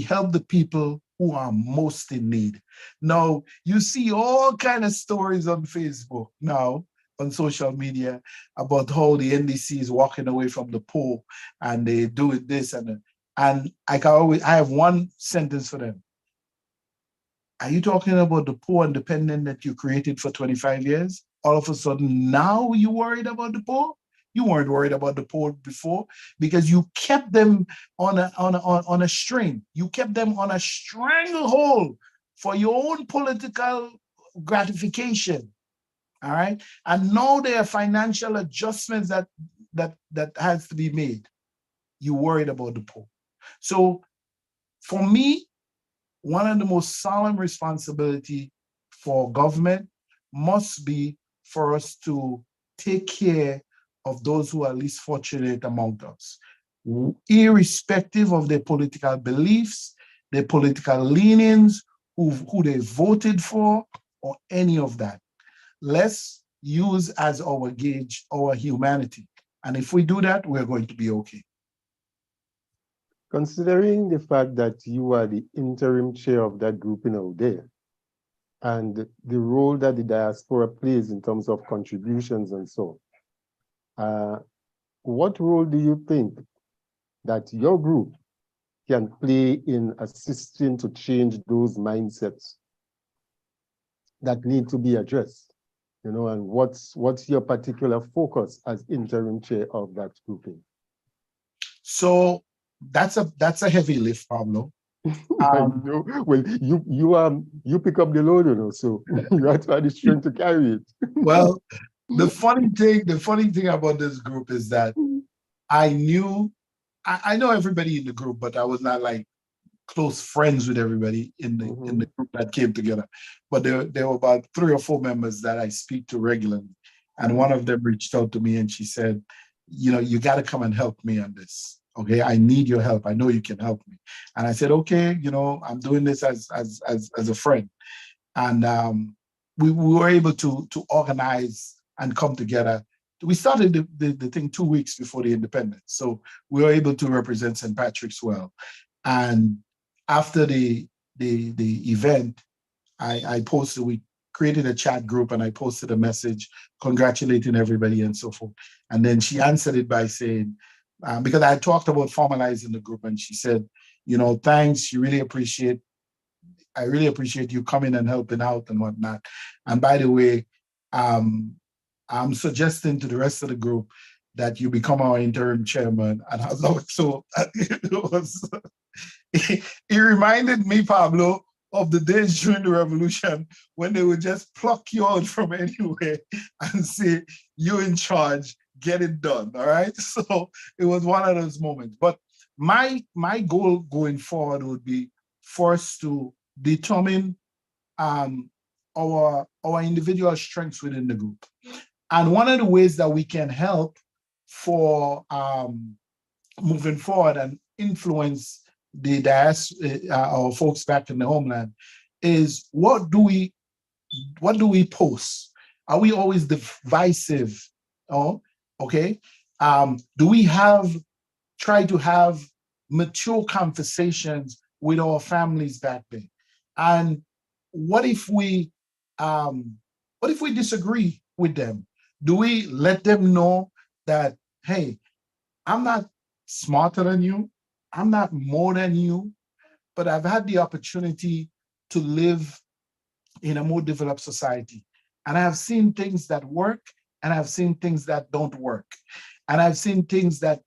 help the people who are most in need. Now, you see all kinds of stories on Facebook now, on social media, about how the NDC is walking away from the poor and they do this and I have one sentence for them. Are you talking about the poor and dependent that you created for 25 years? All of a sudden, now you worried about the poor? You weren't worried about the poor before because you kept them on a string. You kept them on a stranglehold for your own political gratification. All right. And now there are financial adjustments that has to be made. You worried about the poor. So for me, one of the most solemn responsibility for government must be for us to take care of those who are least fortunate among us, irrespective of their political beliefs, their political leanings, who they voted for, or any of that. Let's use as our gauge our humanity. And if we do that, we're going to be okay. Considering the fact that you are the interim chair of that group in out there, and the role that the diaspora plays in terms of contributions and so on, what role do you think that your group can play in assisting to change those mindsets that need to be addressed? You know, and what's your particular focus as interim chair of that grouping? So that's a heavy lift, Pablo. I know. Well, you pick up the load, you know, so you have to have the strength to carry it. Well, the funny thing about this group is that I know everybody in the group, but I was not like close friends with everybody in the group that came together. But there were about 3 or 4 members that I speak to regularly. And one of them reached out to me and she said, you know, you got to come and help me on this. Okay, I need your help. I know you can help me. And I said, okay, you know, I'm doing this as a friend. And we were able to organize and come together. We started the thing 2 weeks before the independence. So we were able to represent St. Patrick's well. And after the event, I posted, we created a chat group and I posted a message congratulating everybody and so forth. And then she answered it by saying, because I talked about formalizing the group, and she said, you know, thanks, I really appreciate you coming and helping out and whatnot. And by the way, I'm suggesting to the rest of the group that you become our interim chairman. And I was like, so it reminded me, Pablo, of the days during the revolution when they would just pluck you out from anywhere and say, you're in charge, get it done, all right? So it was one of those moments. But my goal going forward would be for us to determine our individual strengths within the group. And one of the ways that we can help for moving forward and influence the our folks back in the homeland is what do we post? Are we always divisive? Oh, okay. Do we try to have mature conversations with our families back there? And what if we disagree with them? Do we let them know that, hey, I'm not smarter than you, I'm not more than you, but I've had the opportunity to live in a more developed society. And I have seen things that work and I've seen things that don't work. And I've seen things that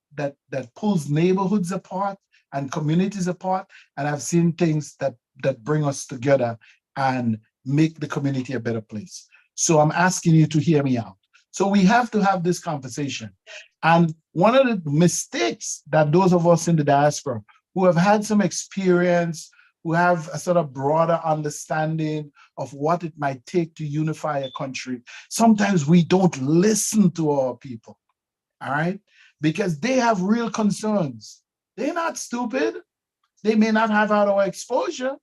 pulls neighborhoods apart and communities apart. And I've seen things that bring us together and make the community a better place. So I'm asking you to hear me out. So we have to have this conversation. And one of the mistakes that those of us in the diaspora who have had some experience, who have a sort of broader understanding of what it might take to unify a country, sometimes we don't listen to our people, all right? Because they have real concerns. They're not stupid. They may not have had our exposure,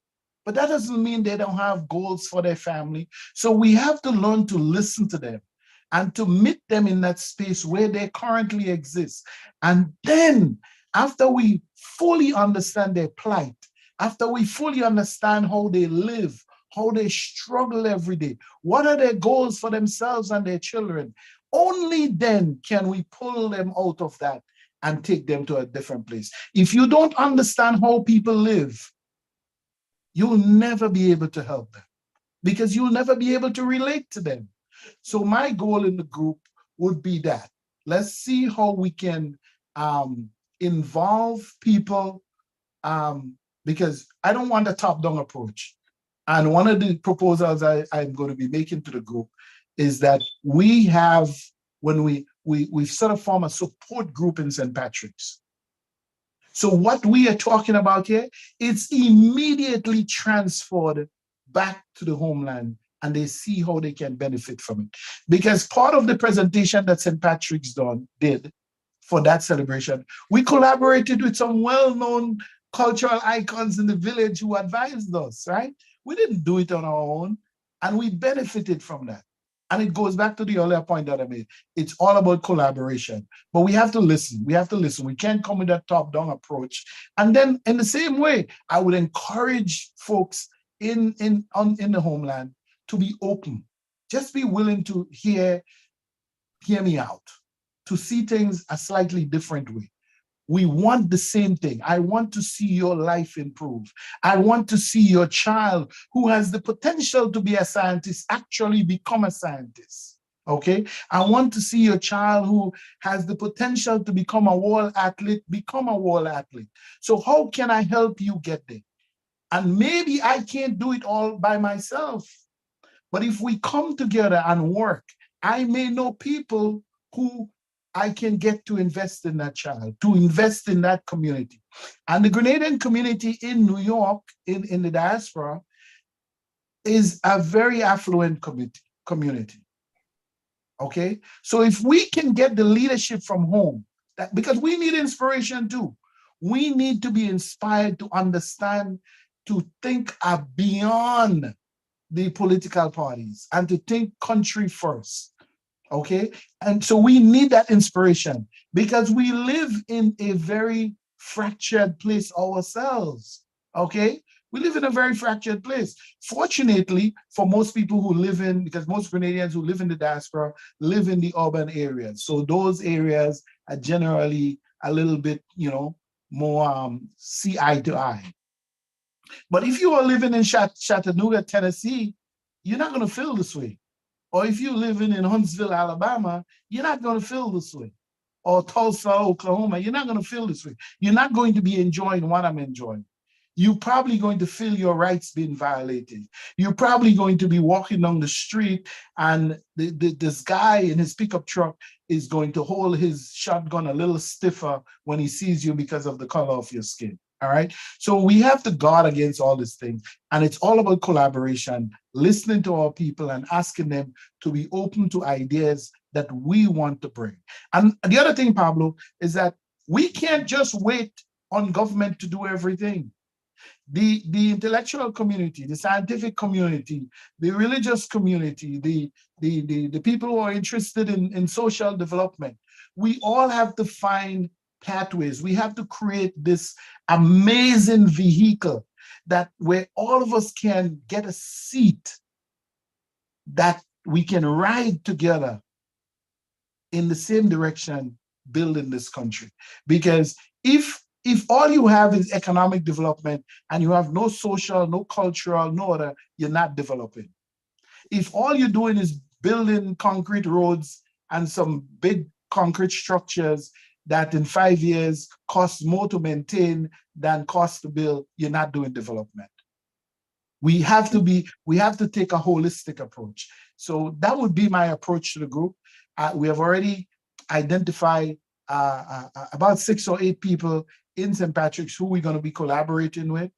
but that doesn't mean they don't have goals for their family. So we have to learn to listen to them and to meet them in that space where they currently exist. And then after we fully understand their plight, after we fully understand how they live, how they struggle every day, what are their goals for themselves and their children, only then can we pull them out of that and take them to a different place. If you don't understand how people live, you'll never be able to help them because you'll never be able to relate to them. So my goal in the group would be that. Let's see how we can involve people because I don't want a top-down approach. And one of the proposals I'm going to be making to the group is that we have, when we sort of form a support group in St. Patrick's. So what we are talking about here, it's immediately transferred back to the homeland and they see how they can benefit from it. Because part of the presentation that St. Patrick's did for that celebration, we collaborated with some well-known cultural icons in the village who advised us, right? We didn't do it on our own and we benefited from that. And it goes back to the earlier point that I made. It's all about collaboration, but we have to listen. We have to listen. We can't come with that top-down approach. And then in the same way, I would encourage folks in the homeland to be open. Just be willing to hear me out, to see things a slightly different way. We want the same thing. I want to see your life improve. I want to see your child who has the potential to be a scientist actually become a scientist. Okay? I want to see your child who has the potential to become a world athlete, become a world athlete. So how can I help you get there? And maybe I can't do it all by myself. But if we come together and work, I may know people who I can get to invest in that child, to invest in that community. And the Grenadian community in New York, in the diaspora, is a very affluent community. Okay? So if we can get the leadership from home, because we need inspiration too. We need to be inspired to understand, to think beyond the political parties and to think country first. Okay? And so we need that inspiration because we live in a very fractured place ourselves. Okay? We live in a very fractured place. Fortunately, for most people who live in, because most Grenadians who live in the diaspora live in the urban areas. So those areas are generally a little bit, more see eye to eye. But if you are living in Chattanooga, Tennessee, you're not going to feel this way. Or if you're living in Huntsville, Alabama, you're not going to feel this way. Or Tulsa, Oklahoma, you're not going to feel this way. You're not going to be enjoying what I'm enjoying. You're probably going to feel your rights being violated. You're probably going to be walking down the street and this guy in his pickup truck is going to hold his shotgun a little stiffer when he sees you because of the color of your skin. All right. So we have to guard against all these things. And it's all about collaboration, listening to our people and asking them to be open to ideas that we want to bring. And the other thing, Pablo, is that we can't just wait on government to do everything. The intellectual community, the scientific community, the religious community, the people who are interested in social development, we all have to find pathways. We have to create this amazing vehicle that where all of us can get a seat that we can ride together in the same direction, building this country. Because if all you have is economic development and you have no social, no cultural, no other, you're not developing. If all you're doing is building concrete roads and some big concrete structures that in 5 years costs more to maintain than cost to build, you're not doing development. We have to take a holistic approach. So that would be my approach to the group. We have already identified about 6 or 8 people in St. Patrick's who we're going to be collaborating with.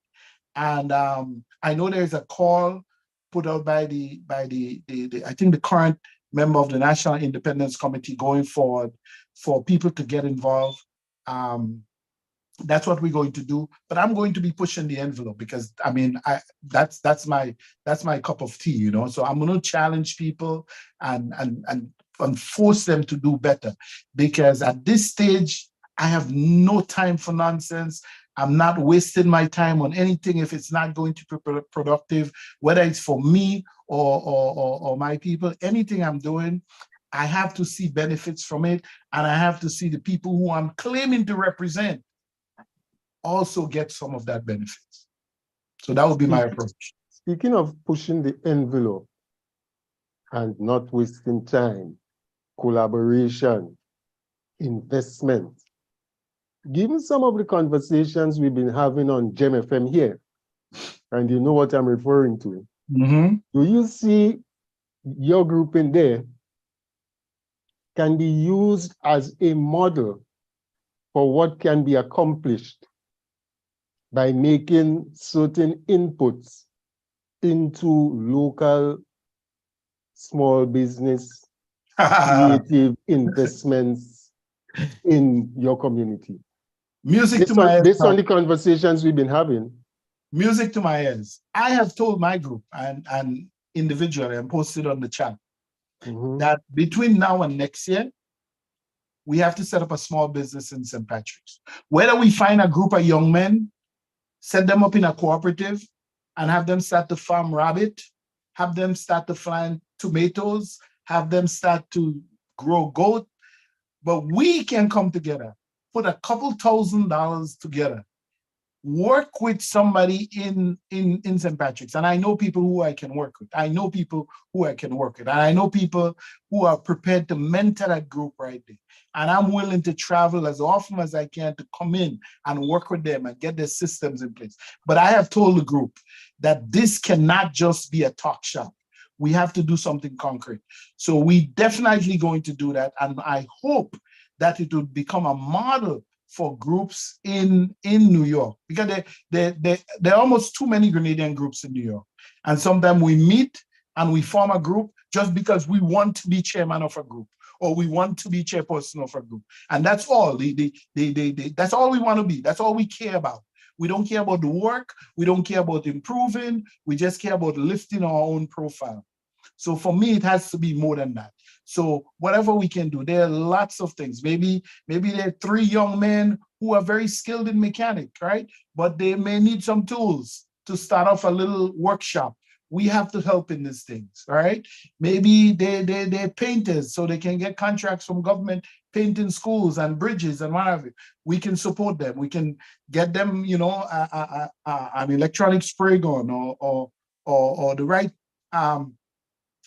And I know there's a call put out by the I think the current member of the National Independence Committee going forward for people to get involved. That's what we're going to do. But I'm going to be pushing the envelope because I mean, that's my cup of tea, So I'm going to challenge people and force them to do better, because at this stage I have no time for nonsense. I'm not wasting my time on anything if it's not going to be productive, whether it's for me or my people. Anything I'm doing, I have to see benefits from it, and I have to see the people who I'm claiming to represent also get some of that benefits. So that would be my approach. Speaking of pushing the envelope and not wasting time, collaboration, investment, given some of the conversations we've been having on GEM FM here, and you know what I'm referring to, do you see your group in there can be used as a model for what can be accomplished by making certain inputs into local small business, creative investments in your community? Music to my ears. Based on the conversations we've been having. Music to my ears. I have told my group and individually, and posted on the chat, that between now and next year, we have to set up a small business in St. Patrick's. Whether we find a group of young men, set them up in a cooperative, and have them start to farm rabbit, have them start to plant tomatoes, have them start to grow goat, but we can come together put a couple $1,000 together, work with somebody in St. Patrick's. And I know people who I can work with. I know people who I can work with. And I know people who are prepared to mentor that group right there. And I'm willing to travel as often as I can to come in and work with them and get their systems in place. But I have told the group that this cannot just be a talk shop. We have to do something concrete. So we definitely going to do that. And I hope that it would become a model for groups in New York, because there are almost too many Grenadian groups in New York. And sometimes we meet and we form a group just because we want to be chairman of a group, or we want to be chairperson of a group. And that's all. That's all we want to be. That's all we care about. We don't care about the work. We don't care about improving. We just care about lifting our own profile. So for me, it has to be more than that. So whatever we can do, there are lots of things. Maybe there are 3 young men who are very skilled in mechanic, right? But they may need some tools to start off a little workshop. We have to help in these things, all right? Maybe they're painters, so they can get contracts from government painting schools and bridges and whatever. We can support them. We can get them, you know, an electronic spray gun or the right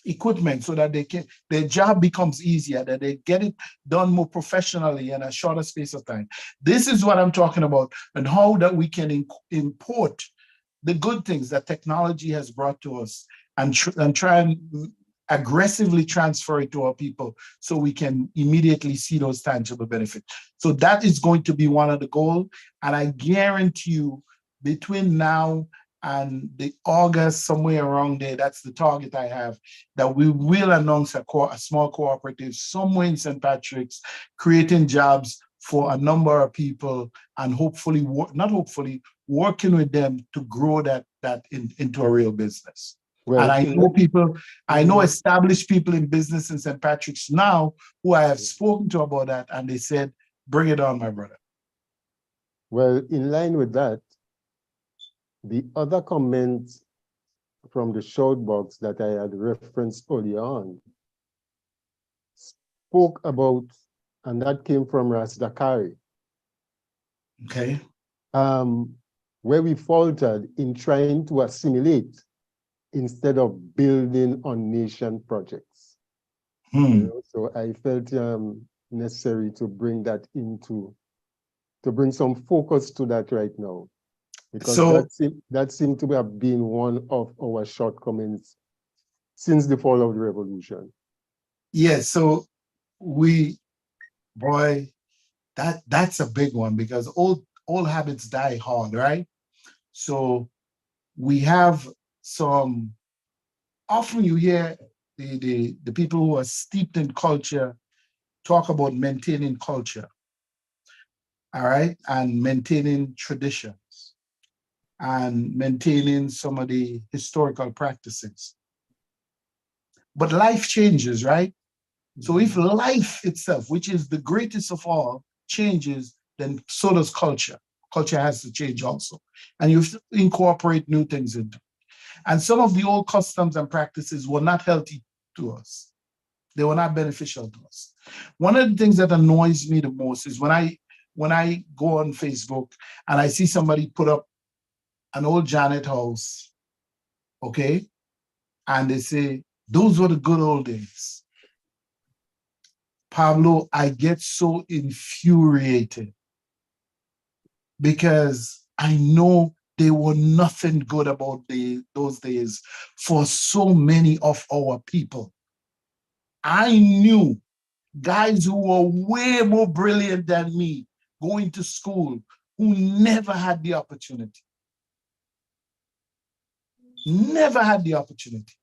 equipment, so that their job becomes easier, that they get it done more professionally in a shorter space of time. This is what I'm talking about, and how that we can import the good things that technology has brought to us and try and aggressively transfer it to our people so we can immediately see those tangible benefits. So that is going to be one of the goals. And I guarantee you, between now and the August, somewhere around there, that's the target I have, that we will announce a small cooperative somewhere in St. Patrick's, creating jobs for a number of people, and hopefully, working with them to grow that into a real business. Well, and I know people, I know established people in business in St. Patrick's now who I have spoken to about that, and they said, bring it on, my brother. Well, in line with that, the other comment from the shout box that I had referenced earlier on spoke about, and that came from Ras Dakari. Okay. Where we faltered in trying to assimilate instead of building on nation projects. You know, so I felt necessary to bring that to bring some focus to that right now, because that seemed to have been one of our shortcomings since the fall of the revolution. Yes, so that's a big one, because old habits die hard, right? So we have some, often you hear the people who are steeped in culture talk about maintaining culture, all right, and maintaining traditions and maintaining some of the historical practices. But life changes, right? So if life itself, which is the greatest of all, changes, then so does culture. Culture has to change also. And you have to incorporate new things into it. And some of the old customs and practices were not healthy to us. They were not beneficial to us. One of the things that annoys me the most is when I go on Facebook and I see somebody put up an old Janet house, okay? And they say, those were the good old days. Pablo, I get so infuriated, because I know there were nothing good about those days for so many of our people. I knew guys who were way more brilliant than me going to school who never had the opportunity. Never had the opportunity.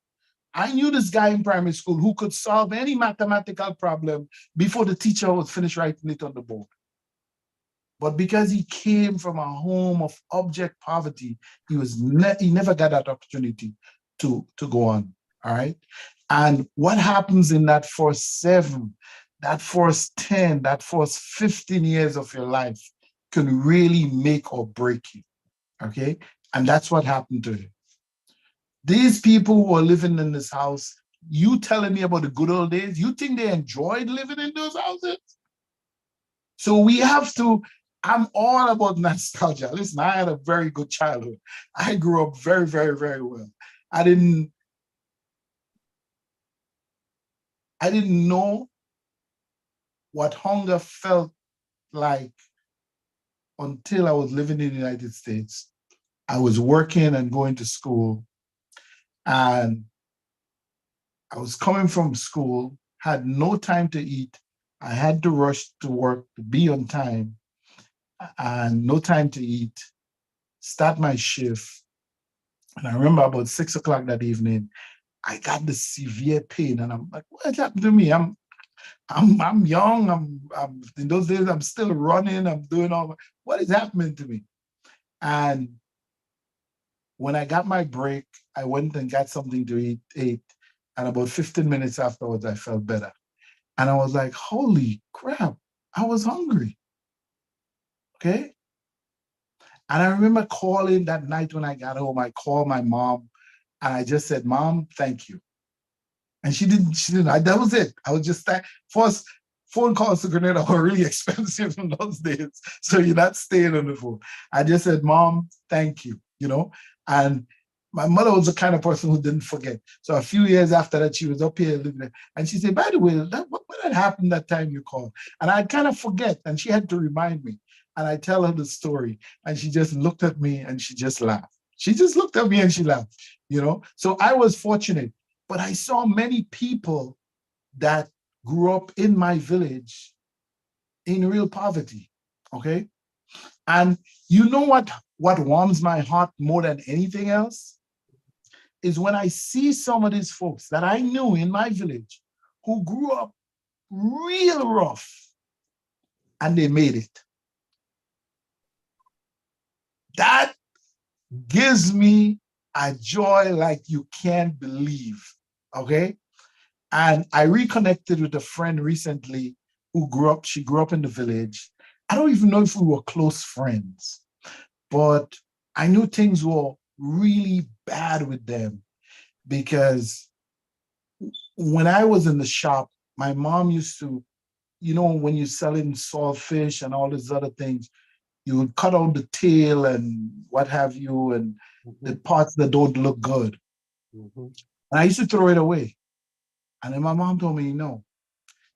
I knew this guy in primary school who could solve any mathematical problem before the teacher was finished writing it on the board. But because he came from a home of abject poverty, he never got that opportunity to go on, all right? And what happens in that first 7, that first 10, that first 15 years of your life can really make or break you, okay? And that's what happened to him. These people who are living in this house, you telling me about the good old days, you think they enjoyed living in those houses? So we have to, I'm all about nostalgia. Listen, I had a very good childhood. I grew up very, very, very well. I didn't know what hunger felt like until I was living in the United States. I was working and going to school, and I was coming from school, had no time to eat. I had to rush to work to be on time, and no time to eat, start my shift. And I remember about 6 o'clock that evening, I got this severe pain, and I'm like, "What happened to me? I'm young. I'm in those days. I'm still running. I'm doing all. What is happening to me?" And when I got my break, I went and got something to eat, and about 15 minutes afterwards, I felt better. And I was like, "Holy crap! I was hungry." Okay. And I remember calling that night when I got home. I called my mom, and I just said, "Mom, thank you." And she didn't, that was it. I was just that first phone calls to Grenada were really expensive in those days. So you're not staying on the phone. I just said, "Mom, thank you," and my mother was the kind of person who didn't forget. So a few years after that, she was up here living there. And she said, "By the way, what had happened that time you called?" And I'd kind of forget. And she had to remind me. And I tell her the story. And she just looked at me and she just laughed. She just looked at me and she laughed. So I was fortunate. But I saw many people that grew up in my village in real poverty, okay? And you know what warms my heart more than anything else? Is when I see some of these folks that I knew in my village who grew up real rough and they made it. That gives me a joy like you can't believe, okay? And I reconnected with a friend recently she grew up in the village. I don't even know if we were close friends, but I knew things were really bad with them because when I was in the shop, my mom used to, when you're selling saltfish and all these other things, you would cut out the tail and what have you, and the parts that don't look good. And I used to throw it away. And then my mom told me, no.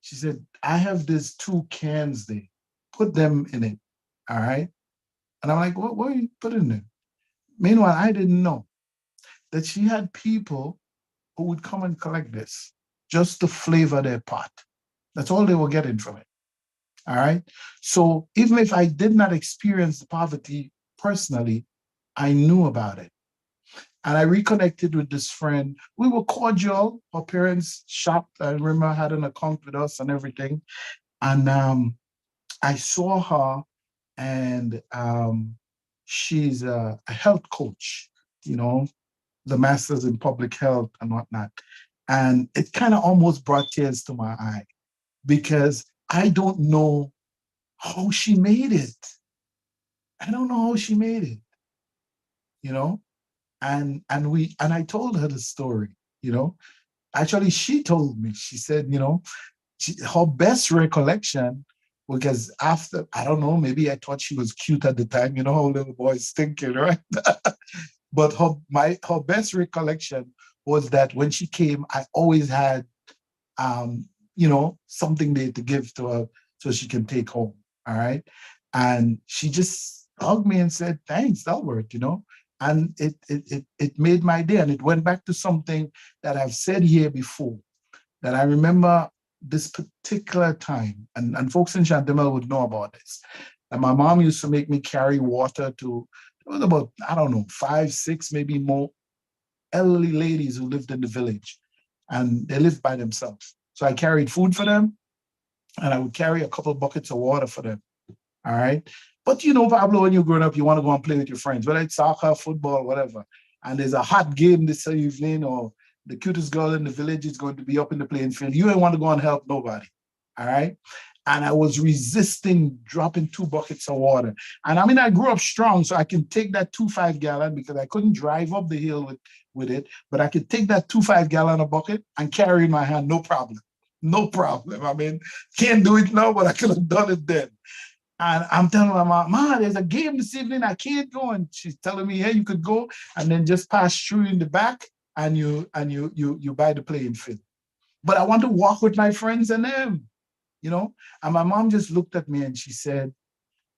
She said, "I have these 2 cans there. Put them in it." All right. And I'm like, what are you putting there? Meanwhile, I didn't know that she had people who would come and collect this just to flavor their pot. That's all they were getting from it. All right. So even if I did not experience the poverty personally, I knew about it. And I reconnected with this friend. We were cordial. Her parents shopped. I remember had an account with us and everything. And I saw her, and she's a health coach, the master's in public health and whatnot. And it kind of almost brought tears to my eye because I don't know how she made it. I don't know how she made it, you know? And I told her the story, you know. Actually, she told me, she said, her best recollection, because after, I don't know, maybe I thought she was cute at the time, how little boys thinking, right? But her best recollection was that when she came, I always had, something there to give to her so she can take home. All right. And she just hugged me and said, "Thanks, Albert," and it made my day. And it went back to something that I've said here before, that I remember this particular time, and folks in Chantemelle would know about this. And my mom used to make me carry water to, it was about, I don't know, 5, 6, maybe more elderly ladies who lived in the village, and they lived by themselves. So I carried food for them, and I would carry a couple buckets of water for them. All right. But Pablo, when you're growing up, you want to go and play with your friends, whether it's soccer, football, whatever. And there's a hot game this evening, or the cutest girl in the village is going to be up in the playing field. You ain't want to go and help nobody. All right. And I was resisting dropping 2 buckets of water. And I mean, I grew up strong, so I can take that 2 5-gallon, because I couldn't drive up the hill with it, but I could take that 2 5-gallon of bucket and carry in my hand, no problem. no problem. I mean, can't do it now, but I could have done it then. And I'm telling my mom, Ma, there's a game this evening. I can't go. And she's telling me, yeah, you could go and then just pass through in the back and you buy the playing field. But I want to walk with my friends and them, you know? And my mom just looked at me and she said,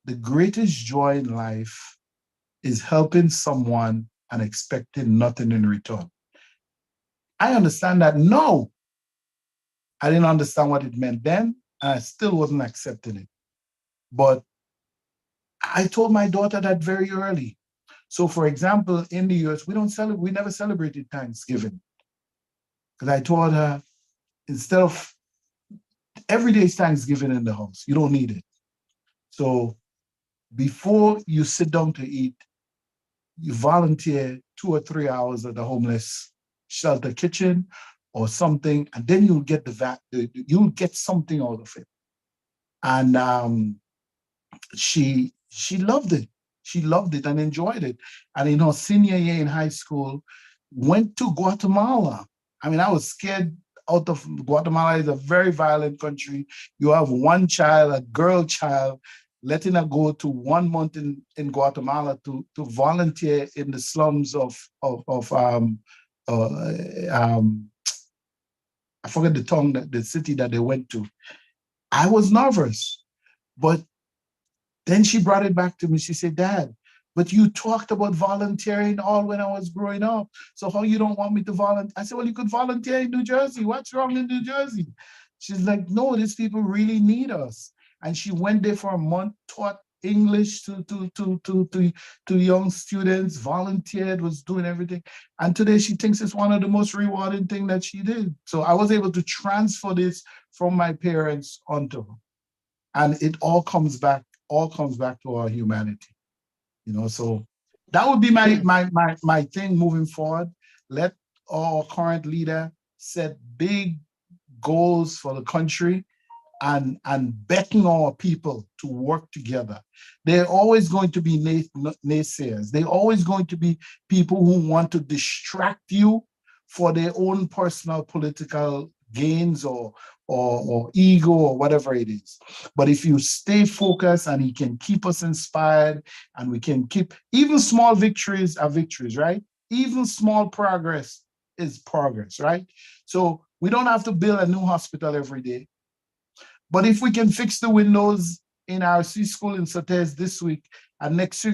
the greatest joy in life is helping someone and expecting nothing in return. I understand that. No, I didn't understand what it meant then, and I still wasn't accepting it. But I told my daughter that very early. So, for example, in the US, we never celebrated Thanksgiving. Because I told her, instead of every day is Thanksgiving in the house, you don't need it. So before you sit down to eat, you volunteer 2 or 3 hours at the homeless shelter kitchen or something, and then you'll get you'll get something out of it. And she loved it. She loved it and enjoyed it. And in her senior year in high school, went to Guatemala. I mean, I was scared out of Guatemala. Is a very violent country. You have one child, a girl child, letting her go to 1 month in Guatemala to volunteer in the slums of I forget the city that they went to. I was nervous, but then she brought it back to me. She said, Dad, but you talked about volunteering all when I was growing up. So how you don't want me to volunteer? I said, well, you could volunteer in New Jersey. What's wrong in New Jersey? She's like, no, these people really need us. And she went there for a month, taught English to young students, volunteered, was doing everything. And today she thinks it's one of the most rewarding things that she did. So I was able to transfer this from my parents onto her. And it all comes back to our humanity, you know. So that would be my thing moving forward. Let our current leader set big goals for the country and beckon our people to work together. They're always going to be naysayers. They're always going to be people who want to distract you for their own personal political gains or ego or whatever it is. But if you stay focused and he can keep us inspired and we can keep, even small victories are victories, right? Even small progress is progress, right? So we don't have to build a new hospital every day. But if we can fix the windows in our C school in Sotez this week, and next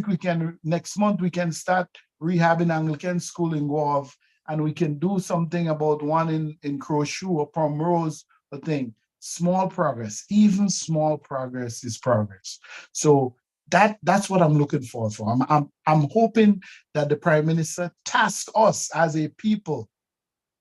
month we can start rehabbing Anglican school in Guave, and we can do something about one in Crowshoe or Primrose, a thing. Small progress, even small progress is progress. So that's what I'm looking for. I'm hoping that the Prime Minister tasks us as a people,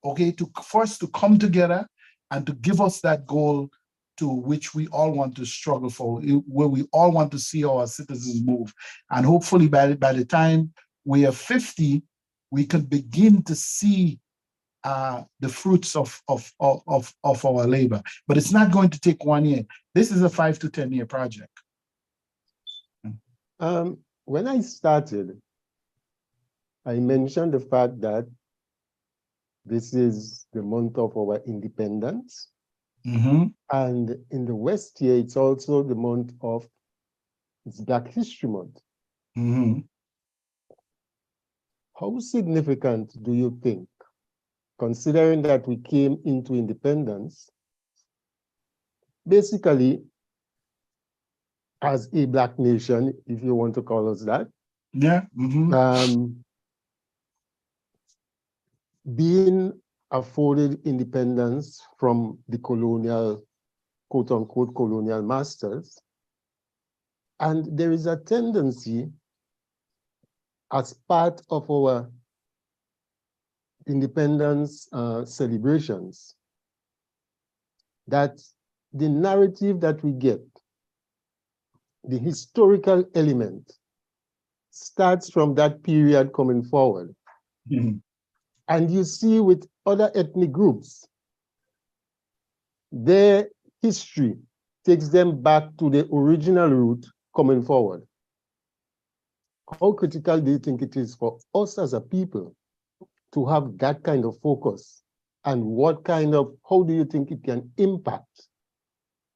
okay, to first to come together and to give us that goal to which we all want to struggle for, where we all want to see our citizens move. And hopefully by the time we are 50, we can begin to see the fruits of our labor. But it's not going to take 1 year. This is a 5 to 10 year project. When I started, I mentioned the fact that this is the month of our independence. Mm-hmm. And in the West here, it's also the month of, it's Black History Month. Mm-hmm. How significant do you think, considering that we came into independence, basically as a Black nation, if you want to call us that, yeah, mm-hmm. Being afforded independence from the colonial, quote unquote, colonial masters. And there is a tendency as part of our independence celebrations that the narrative that we get, the historical element, starts from that period coming forward. Mm-hmm. And you see with other ethnic groups, their history takes them back to the original route coming forward. How critical do you think it is for us as a people to have that kind of focus and how do you think it can impact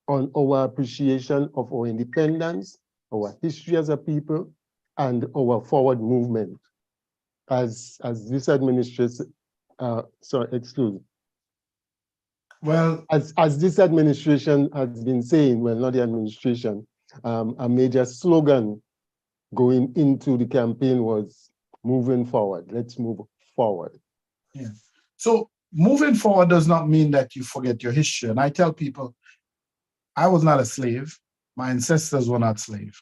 on our appreciation of our independence, our history as a people, and our forward movement as this administration, Well, as this administration has been saying, well, not the administration, a major slogan going into the campaign was moving forward. Let's move forward. yeah. So moving forward does not mean that you forget your history. And I tell people, I was not a slave. My ancestors were not slaves.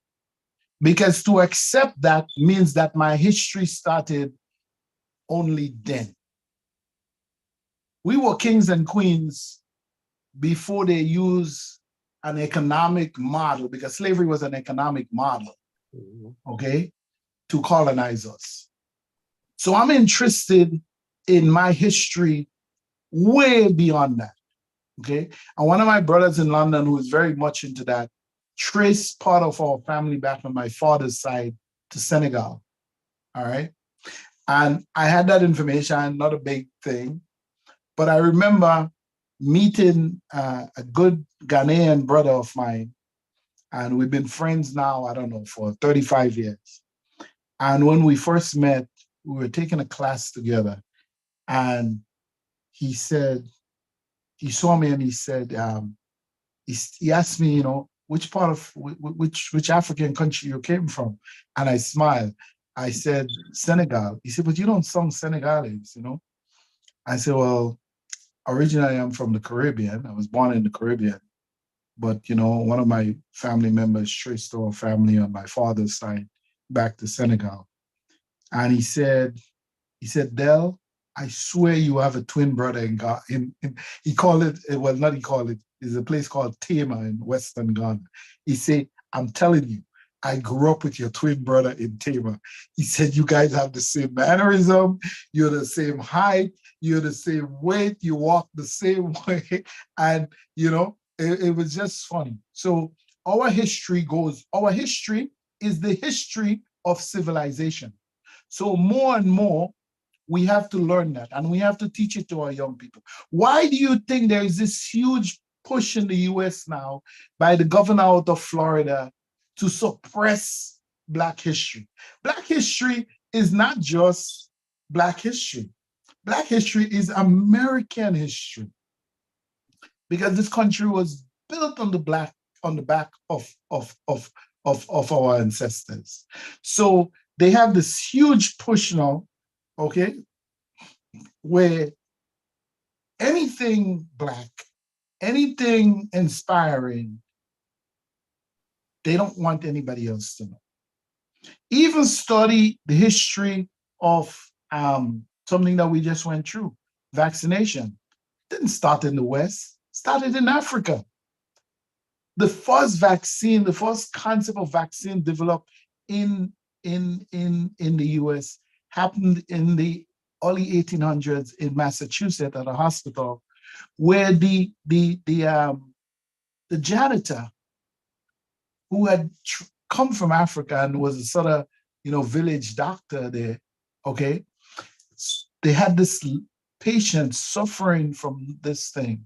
Because to accept that means that my history started only then. We were kings and queens before they used an economic model, because slavery was an economic model, okay, to colonize us. So I'm interested in my history way beyond that, okay? And one of my brothers in London who is very much into that traced part of our family back on my father's side to Senegal, all right? And I had that information, not a big thing, but I remember meeting a good Ghanaian brother of mine, and we've been friends now, I don't know, for 35 years. And when we first met, we were taking a class together, and he said, he saw me and he said, he asked me, you know, which part of, which African country you came from? And I smiled. I said, Senegal. He said, but you don't sound Senegalese, you know? I said, well, originally I'm from the Caribbean. I was born in the Caribbean. But, you know, one of my family members traced our family on my father's side back to Senegal. And he said, Del, I swear you have a twin brother in Ghana. He called it, well, not he called it, there's a place called Tema in Western Ghana. He said, I'm telling you, I grew up with your twin brother in Tema. He said, you guys have the same mannerism, you're the same height, you're the same weight, you walk the same way. And, you know, it was just funny. So our history is the history of civilization. So more and more, we have to learn that, and we have to teach it to our young people. Why do you think there is this huge push in the US now by the governor out of Florida to suppress Black history? Black history is not just Black history. Black history is American history, because this country was built on the back of our ancestors. So they have this huge push now, okay, where anything Black, anything inspiring, they don't want anybody else to know. Even study the history of something that we just went through, vaccination. Didn't start in the West, started in Africa. The first vaccine, the first concept of vaccine developed in the US happened in the early 1800s in Massachusetts at a hospital, where the janitor who had come from Africa and was a sort of, you know, village doctor there, okay, they had this patient suffering from this thing,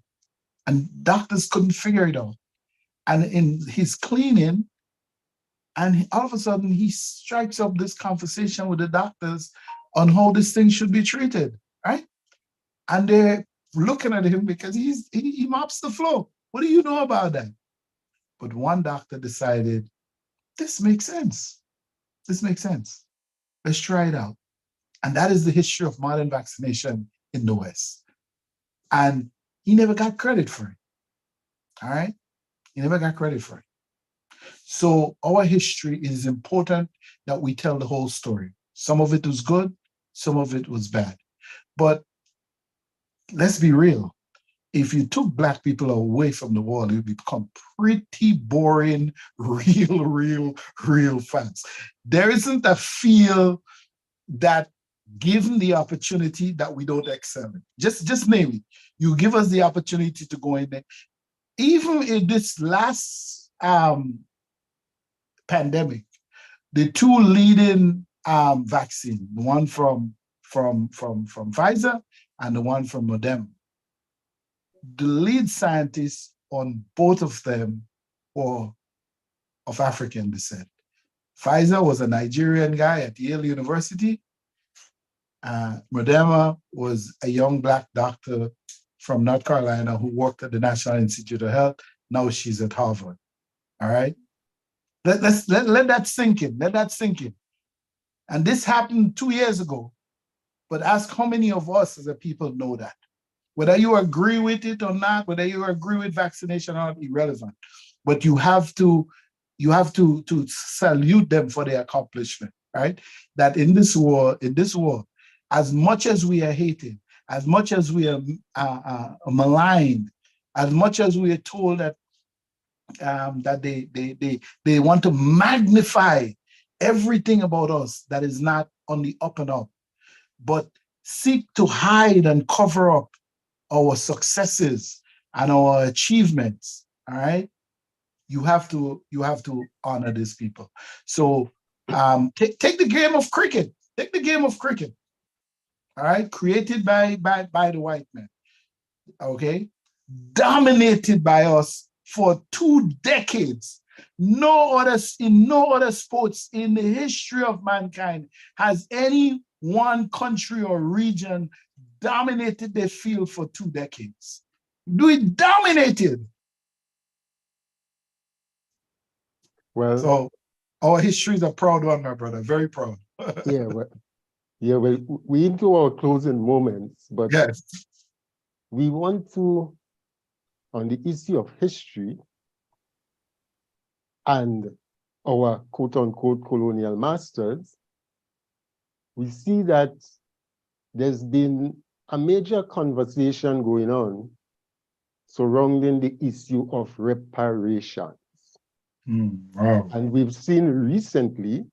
and doctors couldn't figure it out. And in his cleaning, and all of a sudden he strikes up this conversation with the doctors on how this thing should be treated, right? And they're looking at him because he mops the floor. What do you know about that? But one doctor decided, this makes sense. This makes sense. Let's try it out. And that is the history of modern vaccination in the West. And he never got credit for it, all right? He never got credit for it. So our history is important that we tell the whole story. Some of it was good, some of it was bad. But let's be real. If you took Black people away from the world, it would become pretty boring real fast. There isn't a field that, given the opportunity, that we don't excel in. Just name it. You give us the opportunity to go in there. Even in this last pandemic, the two leading vaccine, the one from Pfizer and the one from Moderna, the lead scientists on both of them were of African descent. Pfizer was a Nigerian guy at Yale University. Moderna was a young Black doctor from North Carolina who worked at the National Institute of Health. Now she's at Harvard. All right. Let that sink in. Let that sink in. And this happened 2 years ago. But ask how many of us as a people know that. Whether you agree with it or not, whether you agree with vaccination or not, irrelevant. But you have to salute them for their accomplishment, right? That in this war, as much as we are hated, as much as we are maligned, as much as we are told that that they want to magnify everything about us that is not on the up and up, but seek to hide and cover up our successes and our achievements. All right, you have to honor these people. So take the game of cricket. Take the game of cricket. All right, created by the white man. Okay, dominated by us for 2 decades. No other sports in the history of mankind has any one country or region dominated their field for 2 decades. We dominated. Well, so our history is a proud one, my brother. Very proud. well, we into our closing moments, but yes, we want to, on the issue of history and our quote-unquote colonial masters, we see that there's been a major conversation going on surrounding the issue of reparations. Wow. And we've seen recently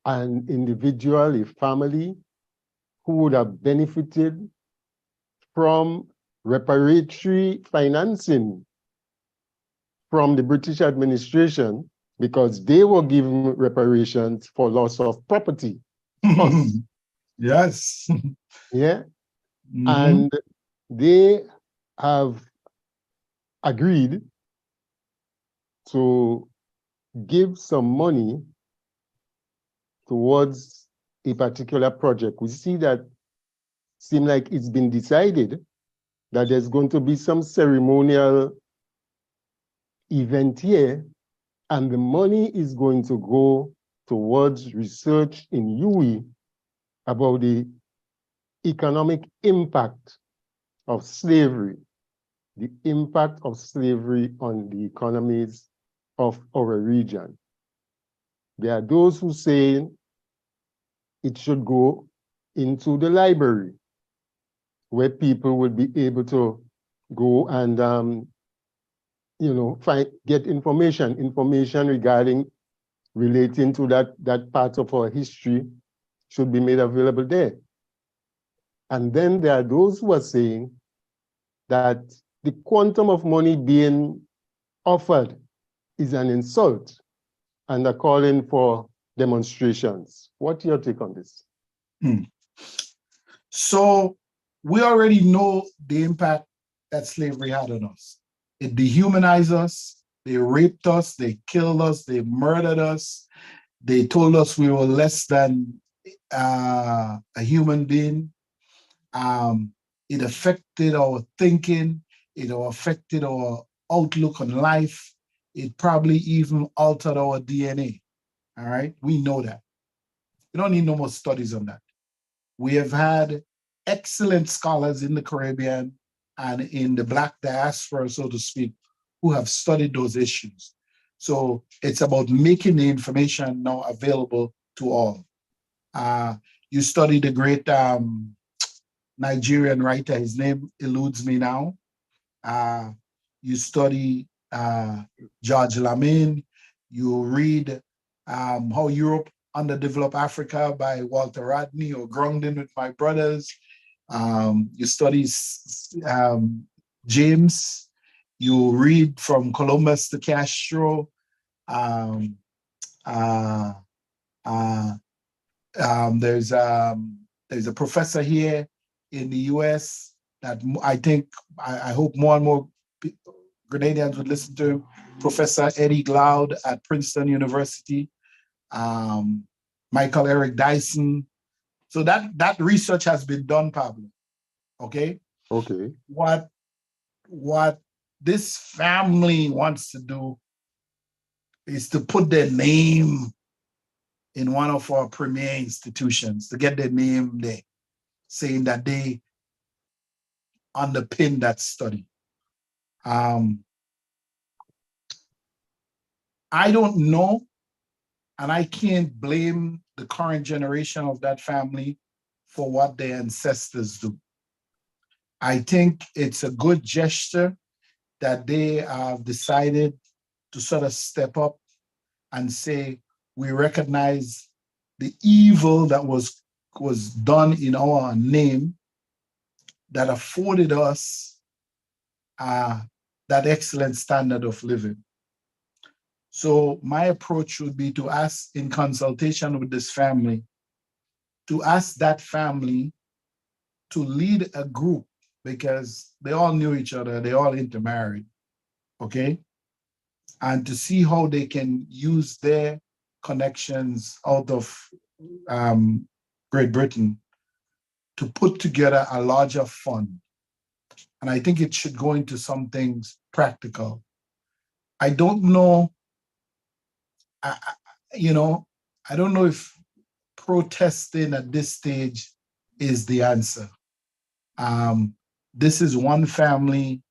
an individual, a family, who would have benefited from reparatory financing from the British administration because they were given reparations for loss of property. Yes. Yeah. And they have agreed to give some money towards a particular project. We see that seem like it's been decided that there's going to be some ceremonial event here, and the money is going to go towards research in UWI about the economic impact of slavery, the impact of slavery on the economies of our region. There are those who say it should go into the library, where people will be able to go and get information relating to that part of our history should be made available there. And then there are those who are saying that the quantum of money being offered is an insult, and are calling for demonstrations. What's your take on this? So we already know the impact that slavery had on us. It dehumanized us, they raped us, they killed us, they murdered us, they told us we were less than a human being. It affected our thinking, it affected our outlook on life, it probably even altered our DNA. All right, we know that. We don't need no more studies on that. We have had excellent scholars in the Caribbean and in the Black diaspora, so to speak, who have studied those issues. So it's about making the information now available to all. You study the great Nigerian writer, his name eludes me now. You study George Lamin. You read How Europe Underdeveloped Africa by Walter Rodney, or Grounding with My Brothers. You study James. You read From Columbus to Castro. There's a professor here in the US I think, I hope more and more Grenadians would listen to Professor Eddie Glaude at Princeton University, Michael Eric Dyson. So that research has been done, Pablo. Okay. Okay. What this family wants to do is to put their name in one of our premier institutions, to get their name there, saying that they underpin that study. I don't know, and I can't blame the current generation of that family for what their ancestors do. I think it's a good gesture that they have decided to sort of step up and say, we recognize the evil that was done in our name that afforded us that excellent standard of living. So my approach would be to ask, in consultation with this family, to ask that family to lead a group, because they all knew each other, they all intermarried, okay? And to see how they can use their connections out of Great Britain to put together a larger fund. And I think it should go into some things practical. I don't know, I don't know if protesting at this stage is the answer. This is one family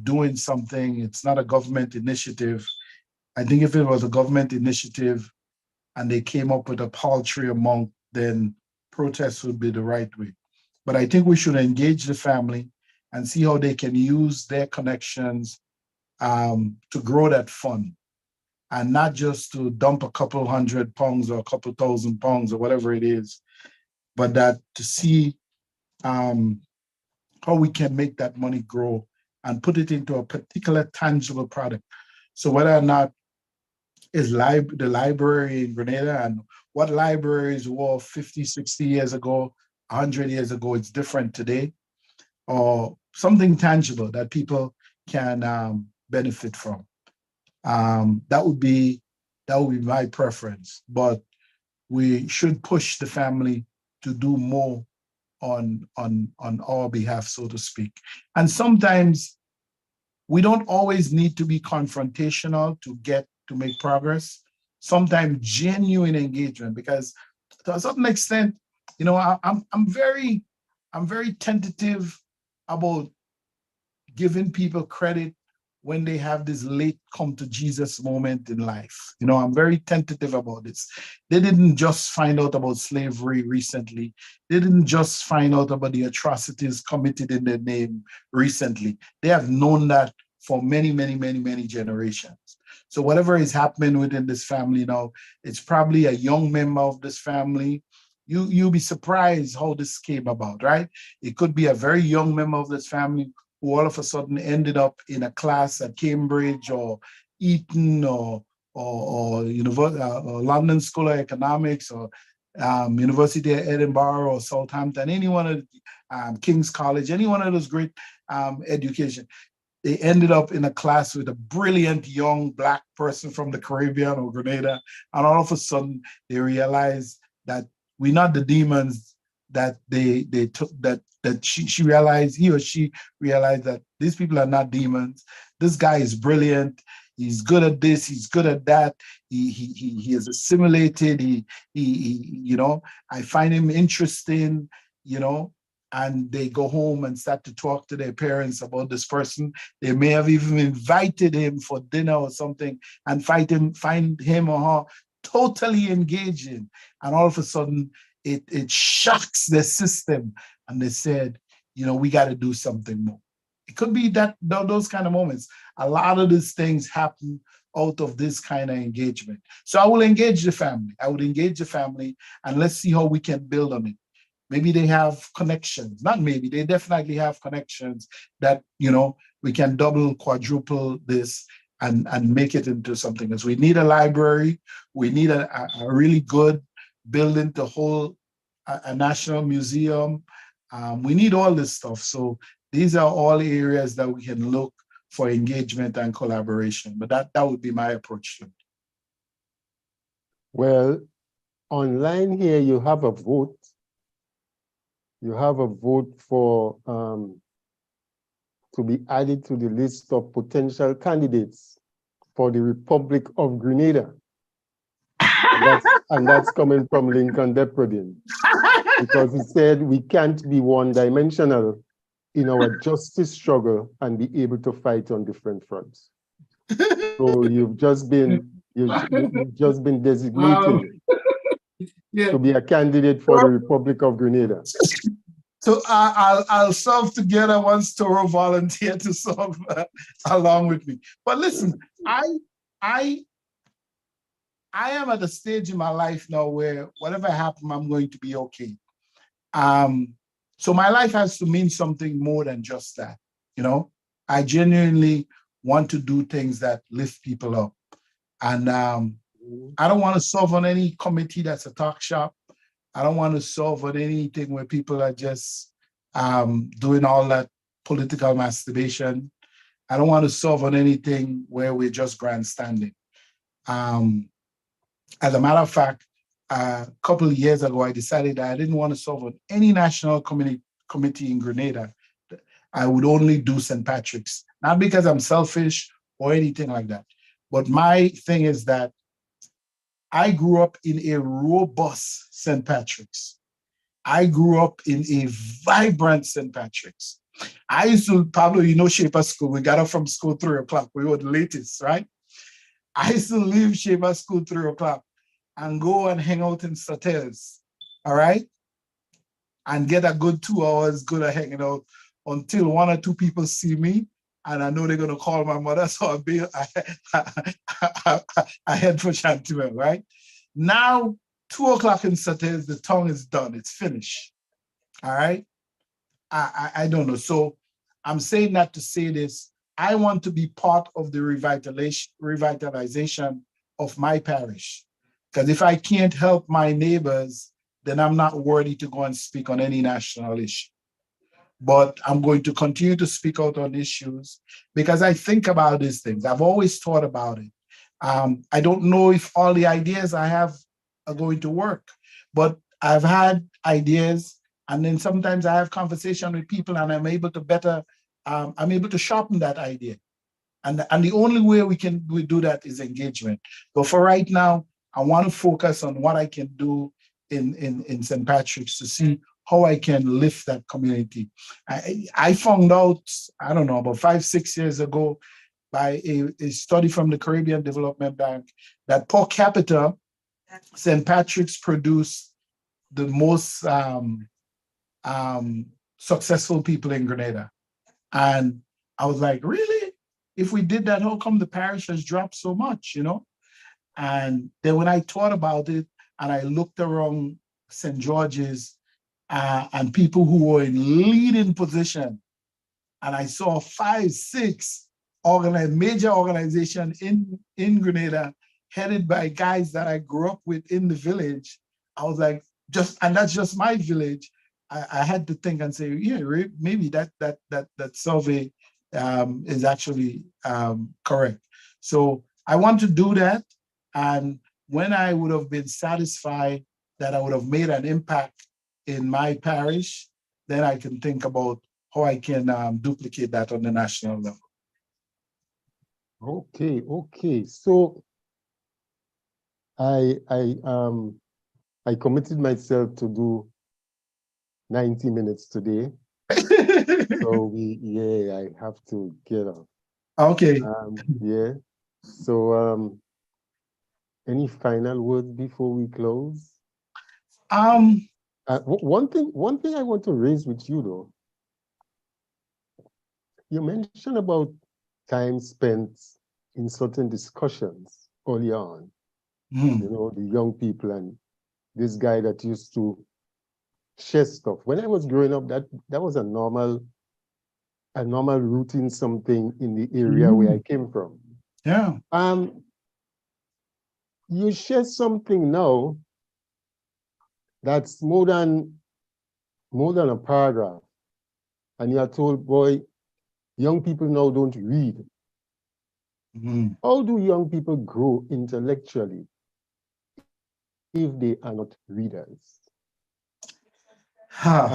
doing something. It's not a government initiative. I think if it was a government initiative and they came up with a paltry amount, then protests would be the right way. But I think we should engage the family and see how they can use their connections to grow that fund, and not just to dump a couple £100 or a couple £1,000 or whatever it is, but that to see how we can make that money grow and put it into a particular tangible product. So whether or not is the library in Grenada, and what libraries were 50, 60 years ago, 100 years ago, it's different today, or something tangible that people can benefit from. That would be my preference, but we should push the family to do more on our behalf, so to speak. And sometimes we don't always need to be confrontational to make progress. Sometimes genuine engagement, because to a certain extent, I'm very tentative about giving people credit when they have this late come to Jesus moment in life. I'm very tentative about this. They didn't just find out about slavery recently. They didn't just find out about the atrocities committed in their name recently. They have known that for many, many, many, many generations. So whatever is happening within this family now, it's probably a young member of this family. You'll be surprised how this came about, right? It could be a very young member of this family who all of a sudden ended up in a class at Cambridge or Eton or London School of Economics or University of Edinburgh or Southampton, any one of King's College, any one of those great education. They ended up in a class with a brilliant young Black person from the Caribbean or Grenada, and all of a sudden they realized that we're not the demons that they took, that she realized, he or she realized that these people are not demons. This guy is brilliant. He's good at this. He's good at that. He is assimilated. I find him interesting. And they go home and start to talk to their parents about this person. They may have even invited him for dinner or something, and find him or her totally engaging. And all of a sudden, it shocks their system, and they said, we got to do something more. It could be that those kind of moments. A lot of these things happen out of this kind of engagement. So I will engage the family. I would engage the family, and let's see how we can build on it. Maybe they have connections. Not maybe, they definitely have connections that, we can double, quadruple this and make it into something else. We need a library. We need a really good building to hold a national museum. We need all this stuff. So These are all areas that we can look for engagement and collaboration. But that would be my approach to it. Well, online here, you have a vote. You have a vote for to be added to the list of potential candidates for the Republic of Grenada. And that's coming from Lincoln Depredin, because he said we can't be one-dimensional in our justice struggle and be able to fight on different fronts. So you've just been designated to be a candidate for the Republic of Grenada. So I'll serve together once Toro volunteer to serve along with me. But listen, I am at a stage in my life now where whatever happens, I'm going to be okay. So my life has to mean something more than just that. You know, I genuinely want to do things that lift people up. And I don't want to serve on any committee that's a talk shop. I don't want to serve on anything where people are just doing all that political masturbation. I don't want to serve on anything where we're just grandstanding. As a matter of fact, a couple of years ago, I decided that I didn't want to serve on any national committee in Grenada. I would only do St. Patrick's, not because I'm selfish or anything like that. But my thing is that I grew up in a robust St. Patrick's. I grew up in a vibrant St. Patrick's. I used to, Pablo, you know, Shaper School. We got up from school 3 o'clock. We were the latest, right? I used to leave Shaper School 3 o'clock and go and hang out in Sotels, all right? And get a good 2 hours good at hanging out until 1 or 2 people see me and I know they're going to call my mother, so I head for Chantemelle, right? Now, 2 o'clock in Sotels, the tongue is done. It's finished, all right? I don't know. So I'm saying that to say this. I want to be part of the revitalization of my parish. Because if I can't help my neighbors, then I'm not worthy to go and speak on any national issue. But I'm going to continue to speak out on issues because I think about these things. I've always thought about it. I don't know if all the ideas I have are going to work, but I've had ideas, and then sometimes I have conversation with people and I'm able to I'm able to sharpen that idea. And the only way we do that is engagement. But for right now, I want to focus on what I can do in St. Patrick's to see how I can lift that community. I found out, I don't know, about 5-6 years ago by a study from the Caribbean Development Bank that per capita, St. Patrick's produced the most successful people in Grenada. And I was like, really? If we did that, how come the parish has dropped so much, you know? And then when I thought about it and I looked around St. George's and people who were in leading position, and I saw 5-6 major organizations in Grenada headed by guys that I grew up with in the village, I was like, and that's just my village. I had to think and say, yeah, maybe that survey is actually correct. So I want to do that. And when I would have been satisfied that I would have made an impact in my parish, then I can think about how I can duplicate that on the national level. Okay. So I committed myself to do 90 minutes today. So I have to get off. Okay. Yeah. So any final words before we close? One thing I want to raise with you though. You mentioned about time spent in certain discussions early on. You know, the young people and this guy that used to share stuff. When I was growing up, that was a normal routine, something in the area where I came from. Yeah. You share something now that's more than a paragraph. and you are told, boy, young people now don't read. Mhm. How do young people grow intellectually if they are not readers? Ha.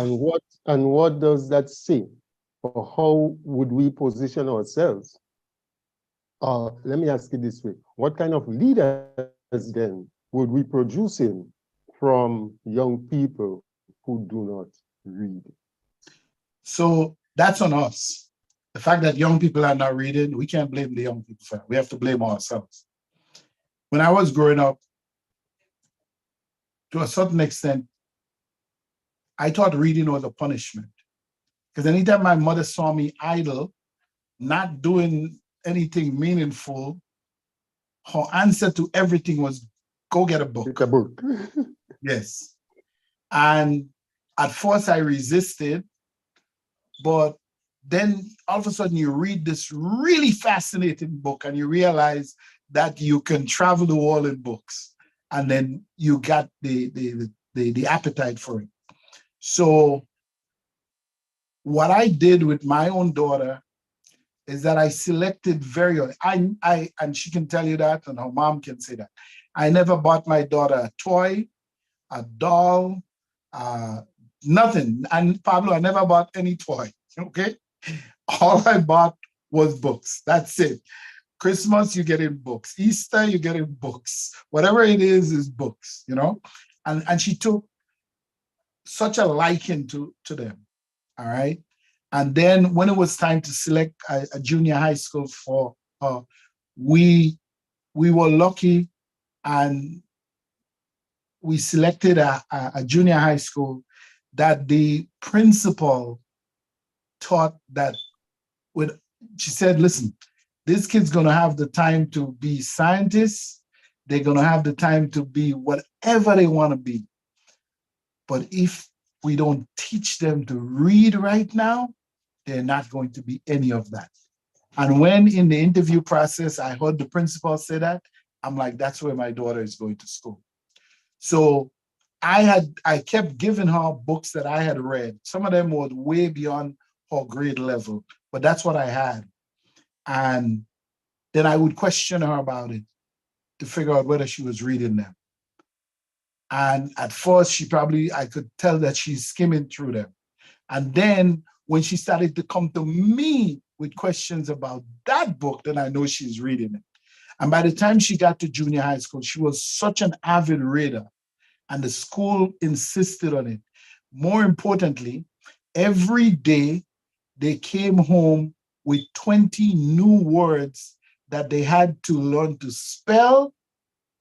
And what does that say? Or how would we position ourselves? Let me ask it this way. What kind of leaders then would we producing from young people who do not read? So that's on us. The fact that young people are not reading, we can't blame the young people for it. We have to blame ourselves. When I was growing up, to a certain extent, I thought reading was a punishment. Because anytime my mother saw me idle, not doing anything meaningful, her answer to everything was go get a book. It's a book. Yes. And at first I resisted, but then all of a sudden you read this really fascinating book and you realize that you can travel the world in books, and then you got the appetite for it. So what I did with my own daughter is that I selected very early. I and she can tell you that, and her mom can say that. I never bought my daughter a toy, a doll, nothing. And Pablo, I never bought any toy. Okay, all I bought was books. That's it. Christmas, you get in books. Easter, you get in books. Whatever it is books. You know, and she took such a liking to them. All right. And then when it was time to select a junior high school for her, we were lucky and we selected a junior high school that the principal taught that with, she said, listen, this kid's gonna have the time to be scientists, they're gonna have the time to be whatever they wanna be. But if we don't teach them to read right now, they're not going to be any of that. And when in the interview process, I heard the principal say that, I'm like, that's where my daughter is going to school. So I kept giving her books that I had read. Some of them were way beyond her grade level, but that's what I had. And then I would question her about it to figure out whether she was reading them. And at first, I could tell that she's skimming through them. And then when she started to come to me with questions about that book, then I know she's reading it. And by the time she got to junior high school, she was such an avid reader, and the school insisted on it. More importantly, every day they came home with 20 new words that they had to learn to spell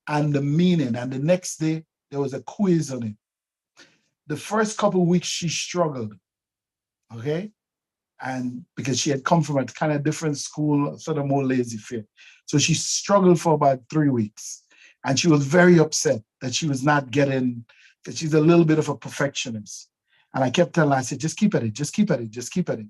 and the meaning. And the next day, there was a quiz on it. The first couple of weeks, she struggled, okay? And because she had come from a kind of different school, sort of more lazy fit. So she struggled for about 3 weeks. And she was very upset that she was not getting, because she's a little bit of a perfectionist. And I kept telling her, I said, just keep at it, just keep at it, just keep at it.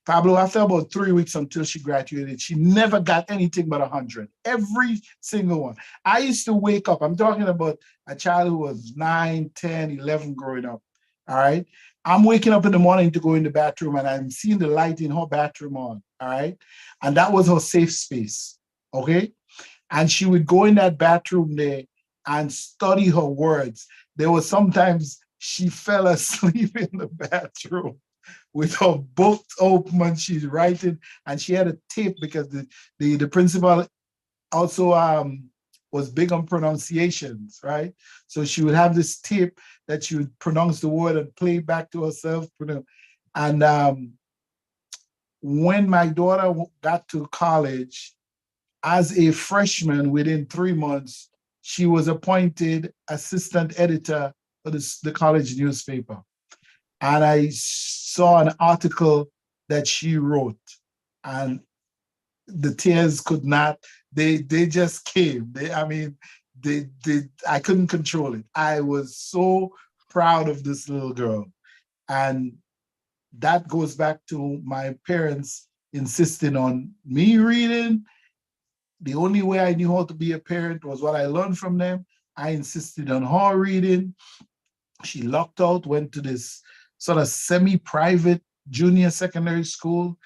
Pablo, after about 3 weeks until she graduated, she never got anything but 100, every single one. I used to wake up, I'm talking about a child who was 9, 10, 11 growing up, all right? I'm waking up in the morning to go in the bathroom and I'm seeing the light in her bathroom on, all right? And that was her safe space, okay? And she would go in that bathroom there and study her words. There was sometimes she fell asleep in the bathroom with her book open and she's writing, and she had a tape because the principal also was big on pronunciations, right? So she would have this tape that she would pronounce the word and play back to herself. And when my daughter got to college, as a freshman, within 3 months, she was appointed assistant editor for the college newspaper. And I saw an article that she wrote, and the tears could not, they just came. I couldn't control it. I was so proud of this little girl. And that goes back to my parents insisting on me reading. The only way I knew how to be a parent was what I learned from them. I insisted on her reading. She locked out, went to this sort of semi-private junior secondary school.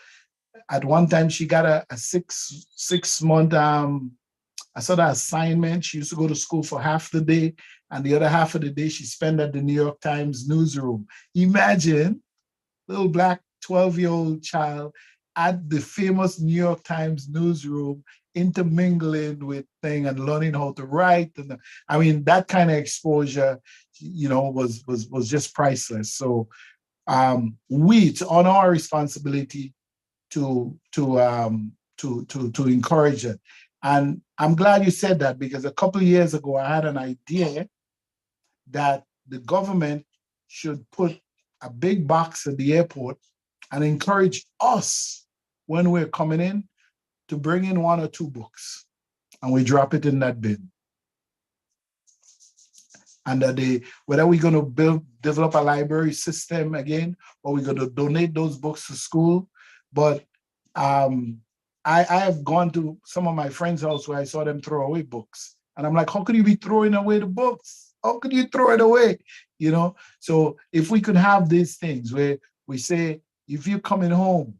At one time, she got a six month a sort of assignment. She used to go to school for half the day, and the other half of the day she spent at the New York Times newsroom. Imagine, little black 12-year-old child at the famous New York Times newsroom, intermingling with things and learning how to write. And I mean, that kind of exposure, was just priceless. So it's on our responsibility to encourage it. And I'm glad you said that, because a couple of years ago, I had an idea that the government should put a big box at the airport and encourage us when we're coming in to bring in 1 or 2 books, and we drop it in that bin. And whether we're going to develop a library system again, or we're going to donate those books to school. But I have gone to some of my friends' house where I saw them throw away books. And I'm like, how could you be throwing away the books? How could you throw it away? So if we could have these things where we say, if you're coming home,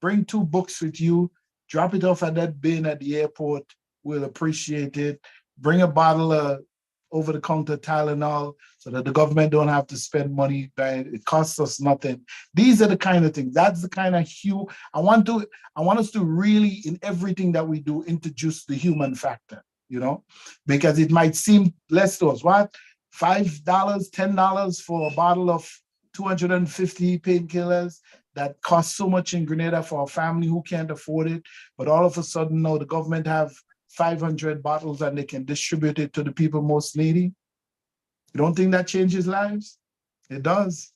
bring 2 books with you, drop it off at that bin at the airport, we'll appreciate it. Bring a bottle of over-the-counter Tylenol so that the government don't have to spend money. It costs us nothing. These are the kind of things. That's the kind of hue. I want us to really, in everything that we do, introduce the human factor, because it might seem less to us. What? $5, $10 for a bottle of 250 painkillers that cost so much in Grenada for a family who can't afford it. But all of a sudden, now the government have 500 bottles and they can distribute it to the people most needy. You don't think that changes lives? It does.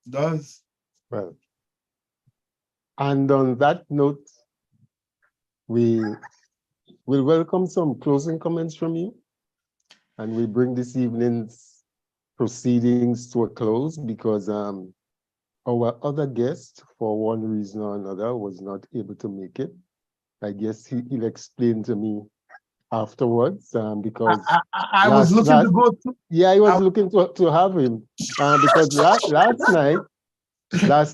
It does. Well, and on that note, we will welcome some closing comments from you, and we bring this evening's proceedings to a close, because our other guest, for one reason or another, was not able to make it. I guess he'll explain to me afterwards, because I was looking to go to. Yeah, I was looking to have him, because last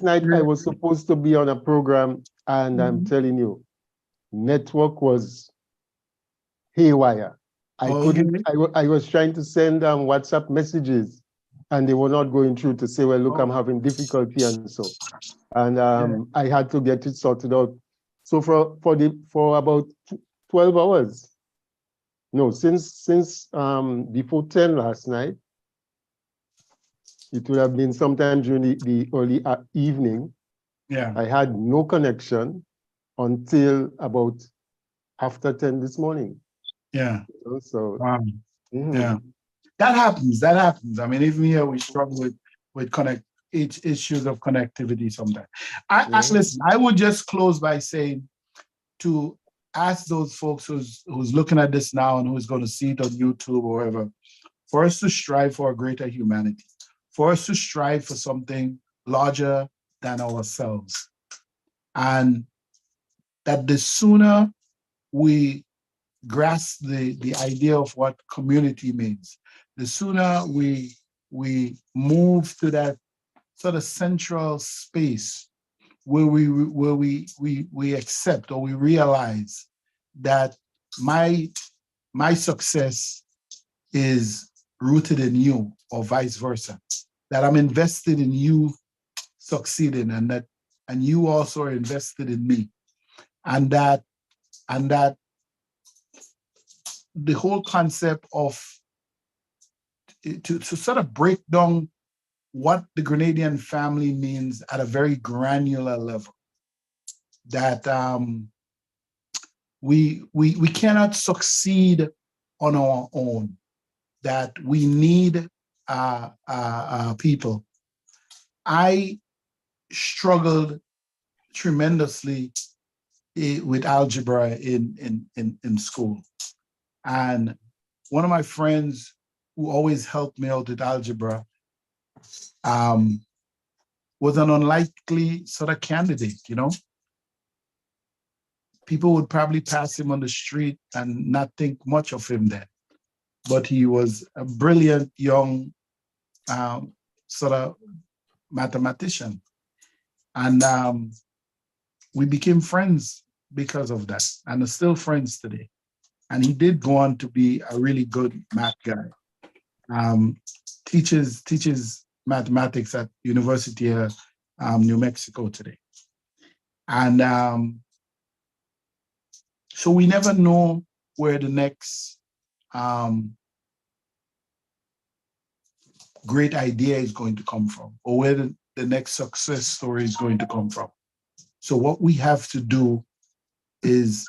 night I was supposed to be on a program, and I'm telling you, network was haywire. I couldn't. I was trying to send WhatsApp messages, and they were not going through to say, well, look, I'm having difficulty, and so, and I had to get it sorted out. So for about 12 hours, no, since before 10 last night, it would have been sometime during the early evening. Yeah, I had no connection until about after 10 this morning. Yeah. So yeah, that happens. I mean, even here we struggle with issues of connectivity sometimes. Listen, I would just close by saying, to ask those folks who's looking at this now and who's going to see it on YouTube or wherever, for us to strive for a greater humanity, for us to strive for something larger than ourselves. And that the sooner we grasp the idea of what community means, the sooner we move to that sort of central space where we accept, or we realize that my success is rooted in you, or vice versa, that I'm invested in you succeeding, and you also are invested in me, and that the whole concept of to sort of break down what the Grenadian family means at a very granular level, that we cannot succeed on our own, that we need people. I struggled tremendously with algebra in school. And one of my friends who always helped me out with algebra was an unlikely sort of candidate, People would probably pass him on the street and not think much of him then. But he was a brilliant young sort of mathematician. And we became friends because of that, and are still friends today. And he did go on to be a really good math guy. Teaches mathematics at University of New Mexico today. And so we never know where the next great idea is going to come from, or where the next success story is going to come from. So what we have to do is,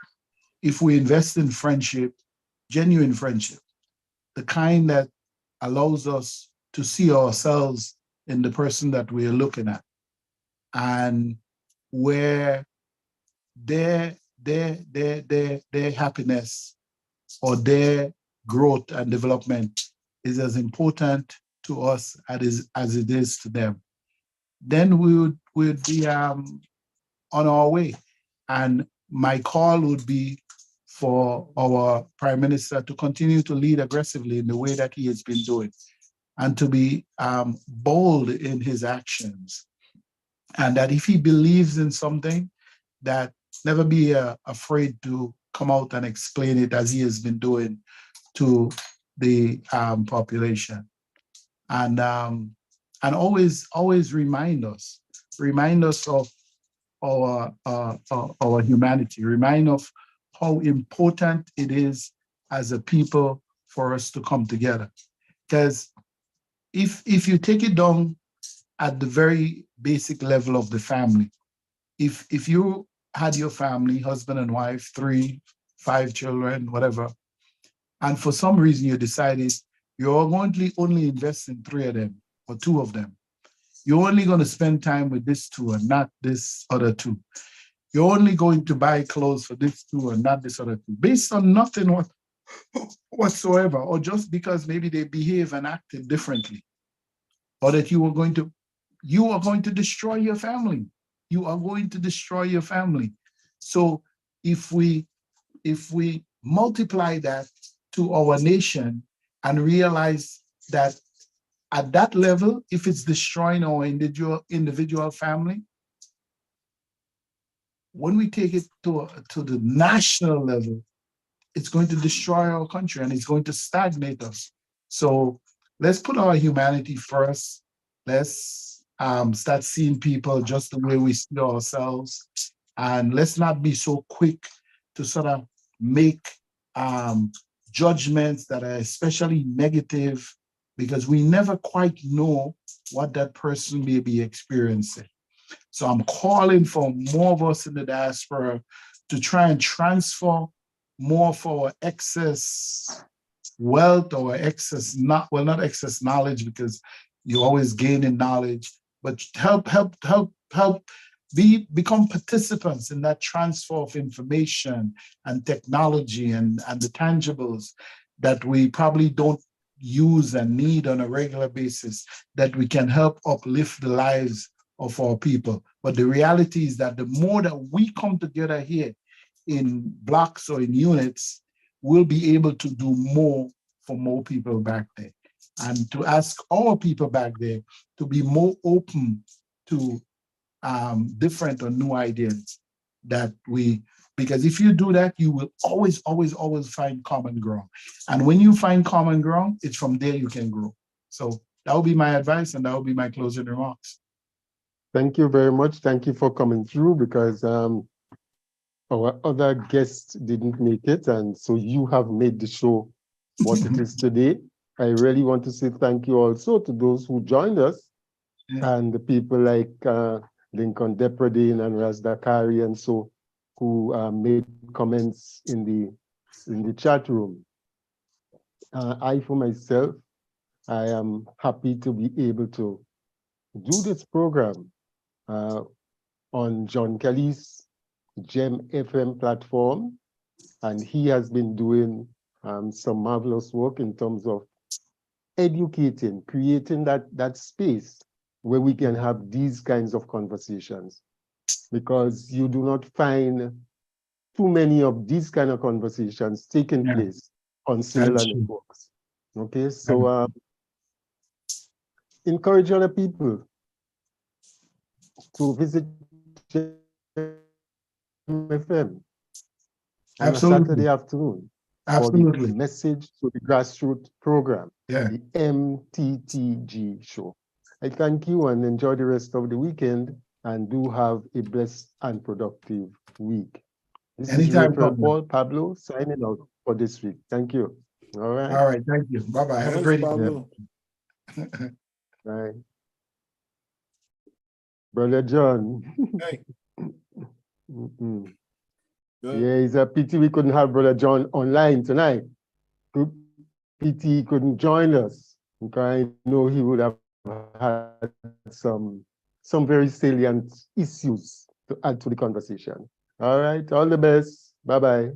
if we invest in friendship, genuine friendship, the kind that allows us to see ourselves in the person that we are looking at, and where their happiness or their growth and development is as important to us as it is to them, then we would be on our way. And my call would be for our Prime Minister to continue to lead aggressively in the way that he has been doing, and to be bold in his actions. And that if he believes in something, that never be afraid to come out and explain it, as he has been doing to the population. And always remind us of our humanity, remind of how important it is as a people for us to come together. Because if you take it down at the very basic level of the family, if you had your family, husband and wife, 3, 5 children, whatever, and for some reason you decided you're going to only invest in 3 of them or 2 of them, you're only going to spend time with this 2 and not this other 2. You're only going to buy clothes for this 2 and not this other 2, based on nothing whatsoever, or just because maybe they behave and acted differently, or that you are going to destroy your family. You are going to destroy your family. So if we multiply that to our nation and realize that at that level, if it's destroying our individual family, when we take it to the national level, it's going to destroy our country and it's going to stagnate us. So let's put our humanity first. Let's start seeing people just the way we see ourselves. And let's not be so quick to sort of make judgments that are especially negative, because we never quite know what that person may be experiencing. So I'm calling for more of us in the diaspora to try and transfer more of our excess wealth or excess, not excess knowledge, because you're always gaining knowledge, but become participants in that transfer of information and technology and the tangibles that we probably don't use and need on a regular basis, that we can help uplift the lives of our people. But the reality is that the more that we come together here in blocks or in units, we'll be able to do more for more people back there, and to ask our people back there to be more open to different or new ideas because if you do that, you will always find common ground. And when you find common ground, it's from there you can grow. So that would be my advice, and that would be my closing remarks. Thank you very much. Thank you for coming through, because our other guests didn't make it, and so you have made the show what it is today. I really want to say thank you also to those who joined us, and the people like Lincoln Depredine and Ras Dakari, and so who made comments in the chat room. I, for myself, I am happy to be able to do this program on John Kelly's GEM FM platform, and he has been doing some marvelous work in terms of educating, creating that space where we can have these kinds of conversations, because you do not find too many of these kind of conversations taking place on similar networks. Okay, so encourage other people to visit FM on a Absolutely. Saturday afternoon for Absolutely. the Message to the Grassroots program, Yeah. the MTTG show. I thank you and enjoy the rest of the weekend, and do have a blessed and productive week. This Anytime, is Rafael Governor. Paul Pablo signing out for this week. Thank you. All right. All right. Thank you. Bye-bye. Have a Thanks, great evening. Pablo. Bye. Brother John. Hey, Mm-mm. good. Yeah, it's a pity we couldn't have Brother John online tonight. Pity he couldn't join us, because I know he would have had some very salient issues to add to the conversation. All right, all the best. Bye-bye.